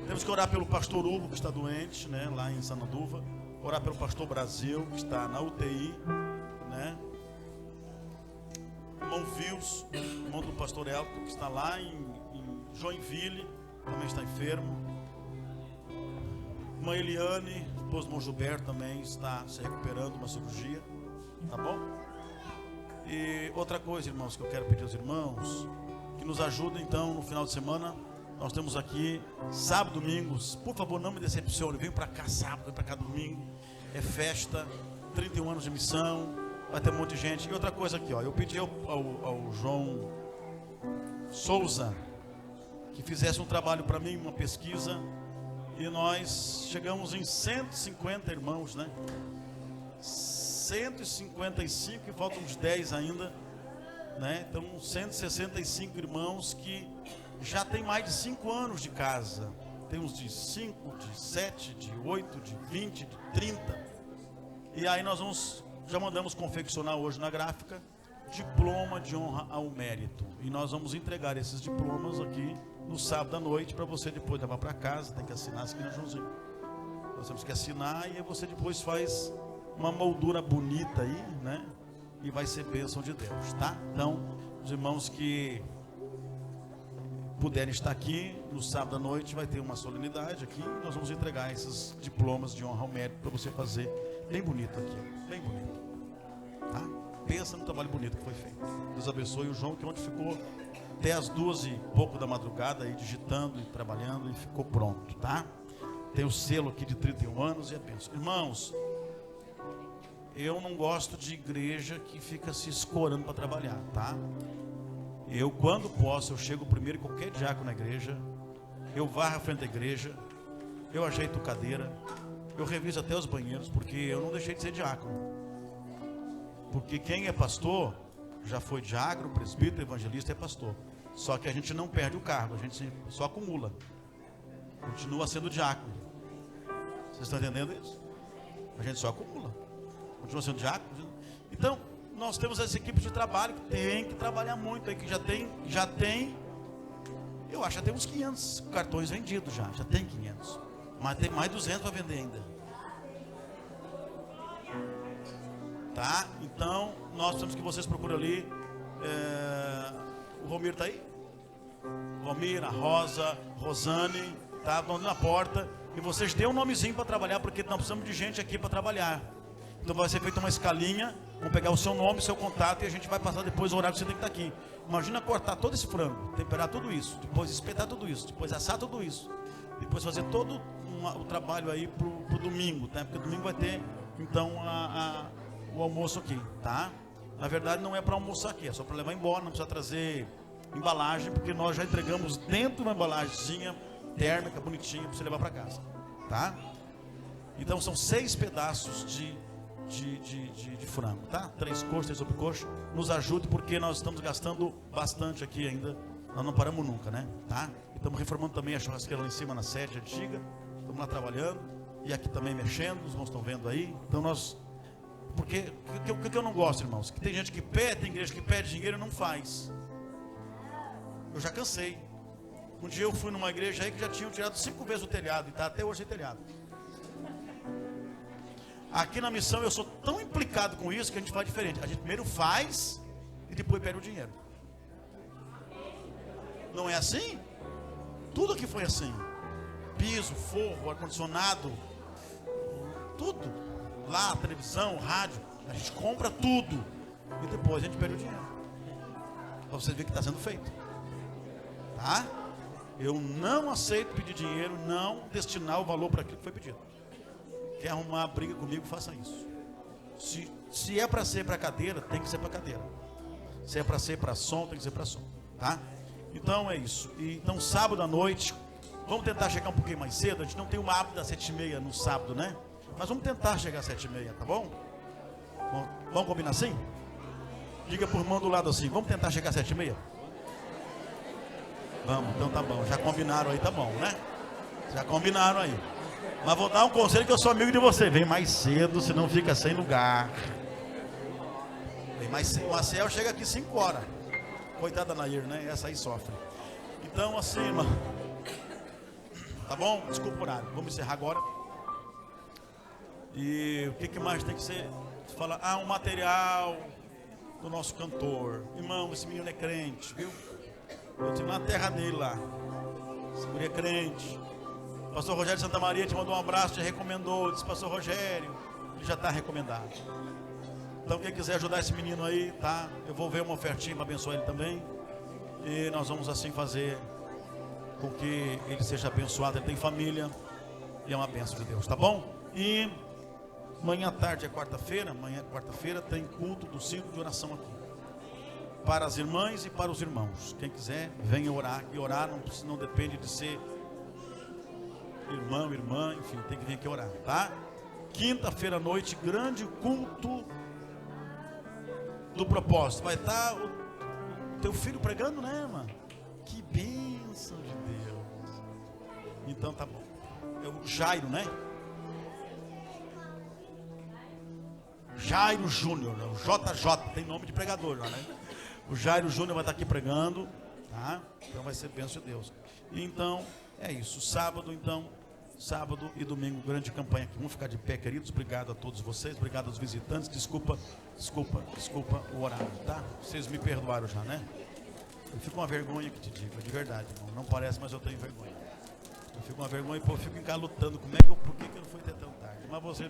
Temos que orar pelo pastor Hugo, que está doente, né, lá em Sananduva. Orar pelo pastor Brasil, que está na UTI, né? Irmão Vils, irmão do pastor Elton, que está lá em Joinville, também está enfermo. Irmã Eliane, esposa do irmão Gilberto, também está se recuperando de uma cirurgia, tá bom? E outra coisa, irmãos, que eu quero pedir aos irmãos, que nos ajudem então no final de semana. Nós temos aqui sábado, domingos. Por favor, não me decepcione. Vem para cá sábado, vem para cá domingo. É festa, 31 anos de missão. Vai ter um monte de gente. E outra coisa aqui, ó, eu pedi ao João Souza que fizesse um trabalho para mim, uma pesquisa. E nós chegamos em 150 irmãos, né? 155 e faltam uns 10 ainda, né? Então 165 irmãos que já tem mais de 5 anos de casa. Tem uns de 5, de 7, de 8, de 20, de 30. E aí nós já mandamos confeccionar hoje na gráfica diploma de honra ao mérito. E nós vamos entregar esses diplomas aqui no sábado à noite para você depois levar para casa. Tem que assinar aqui na Joãozinho. Nós temos que assinar e aí você depois faz uma moldura bonita aí, né? E vai ser bênção de Deus, tá? Então, os irmãos que puderem estar aqui no sábado à noite, vai ter uma solenidade aqui. Nós vamos entregar esses diplomas de honra ao mérito para você fazer bem bonito aqui, bem bonito, tá? Pensa no trabalho bonito que foi feito. Deus abençoe o João, que ontem ficou até as 2 e pouco da madrugada aí digitando e trabalhando e ficou pronto, tá? Tem o selo aqui de 31 anos e a bênção. Irmãos, eu não gosto de igreja que fica se escorando para trabalhar, tá? Eu, quando posso, eu chego primeiro em qualquer diácono na igreja, eu varro à frente da igreja, eu ajeito cadeira, eu reviso até os banheiros, porque eu não deixei de ser diácono. Porque quem é pastor, já foi diácono, presbítero, evangelista, é pastor. Só que a gente não perde o cargo, a gente só acumula. Continua sendo diácono. Vocês estão entendendo isso? A gente só acumula. Continua sendo diácono. Então, nós temos essa equipe de trabalho que tem que trabalhar muito aí, que já tem, eu acho que já tem uns 500 cartões vendidos já tem 500, mas tem mais 200 para vender ainda, tá? Então, nós precisamos que vocês procurem ali, o Romir está aí? Romir, a Rosa, Rosane, tá? Estão ali na porta, e vocês dêem um nomezinho para trabalhar, porque nós precisamos de gente aqui para trabalhar. Então vai ser feita uma escalinha, vamos pegar o seu nome, seu contato e a gente vai passar depois o horário que você tem que estar aqui. Imagina cortar todo esse frango, temperar tudo isso, depois espetar tudo isso, depois assar tudo isso, depois fazer todo o trabalho aí pro domingo, tá? Porque domingo vai ter então o almoço aqui, tá? Na verdade não é para almoçar aqui, é só para levar embora, não precisa trazer embalagem, porque nós já entregamos dentro de uma embalagemzinha térmica, bonitinha, para você levar para casa, tá? Então são 6 pedaços de frango, tá? 3 coxas, 3 sobrecoxas. Nos ajude, porque nós estamos gastando bastante aqui ainda. Nós não paramos nunca, né? Tá? Estamos reformando também a churrasqueira lá em cima na sede antiga. Estamos lá trabalhando. E aqui também mexendo, os irmãos estão vendo aí. Então nós... Porque o que eu não gosto, irmãos? Que tem gente que pede, tem igreja que pede dinheiro e não faz. Eu já cansei. Um dia eu fui numa igreja aí que já tinham tirado 5 vezes o telhado. E está até hoje sem telhado. Aqui na missão eu sou tão implicado com isso que a gente faz diferente. A gente primeiro faz e depois perde o dinheiro. Não é assim? Tudo aqui foi assim. Piso, forro, ar-condicionado, tudo. Lá, televisão, rádio. A gente compra tudo e depois a gente perde o dinheiro. Para vocês verem que está sendo feito. Tá? Eu não aceito pedir dinheiro, não destinar o valor para aquilo que foi pedido. Quer arrumar briga comigo, faça isso. Se Se é para ser para cadeira, tem que ser para cadeira. Se é para ser para som, tem que ser para som, tá? Então é isso. Então sábado à noite, vamos tentar chegar um pouquinho mais cedo. A gente não tem uma hábito das 7h30 no sábado, né? Mas vamos tentar chegar às 7h30, tá bom? Vamos combinar assim? Diga por mão do lado assim, vamos tentar chegar às 7h30? Vamos, então tá bom. Já combinaram aí, tá bom, né? Já combinaram aí. Mas vou dar um conselho que eu sou amigo de você. Vem mais cedo, senão fica sem lugar. Vem mais cedo. O Marcel chega aqui 5 horas. Coitada da Nair, né? Essa aí sofre. Então, assim, irmão. Tá bom? Desculpa o horário. Vamos encerrar agora. E o que mais tem que ser? Fala, um material do nosso cantor. Irmão, esse menino é crente, viu? Eu tive na terra dele lá. Esse menino é crente. O pastor Rogério de Santa Maria te mandou um abraço, te recomendou. Disse, pastor Rogério, ele já está recomendado. Então quem quiser ajudar esse menino aí, tá? Eu vou ver uma ofertinha para abençoar ele também. E nós vamos assim fazer com que ele seja abençoado. Ele tem família e é uma bênção de Deus, tá bom? E amanhã à tarde é quarta-feira. Amanhã é quarta-feira, tem culto do círculo de oração aqui. Para as irmãs e para os irmãos. Quem quiser, venha orar. E orar não depende de ser irmão, irmã, enfim, tem que vir aqui orar, tá? Quinta-feira à noite, grande culto do propósito. Vai estar o teu filho pregando, né, irmã? Que bênção de Deus. Então tá bom. É o Jairo, né? Jairo Júnior, né? O JJ, tem nome de pregador lá, né? O Jairo Júnior vai estar aqui pregando, tá? Então vai ser bênção de Deus. E então, é isso. Sábado, então, sábado e domingo, grande campanha aqui. Vamos ficar de pé, queridos. Obrigado a todos vocês, obrigado aos visitantes. Desculpa o horário, tá? Vocês me perdoaram já, né? Eu fico com uma vergonha que te digo, de verdade, irmão. Não parece, mas eu tenho vergonha. Eu fico com uma vergonha e, pô, eu fico encalutando. Por que eu não fui até tão tarde? Mas você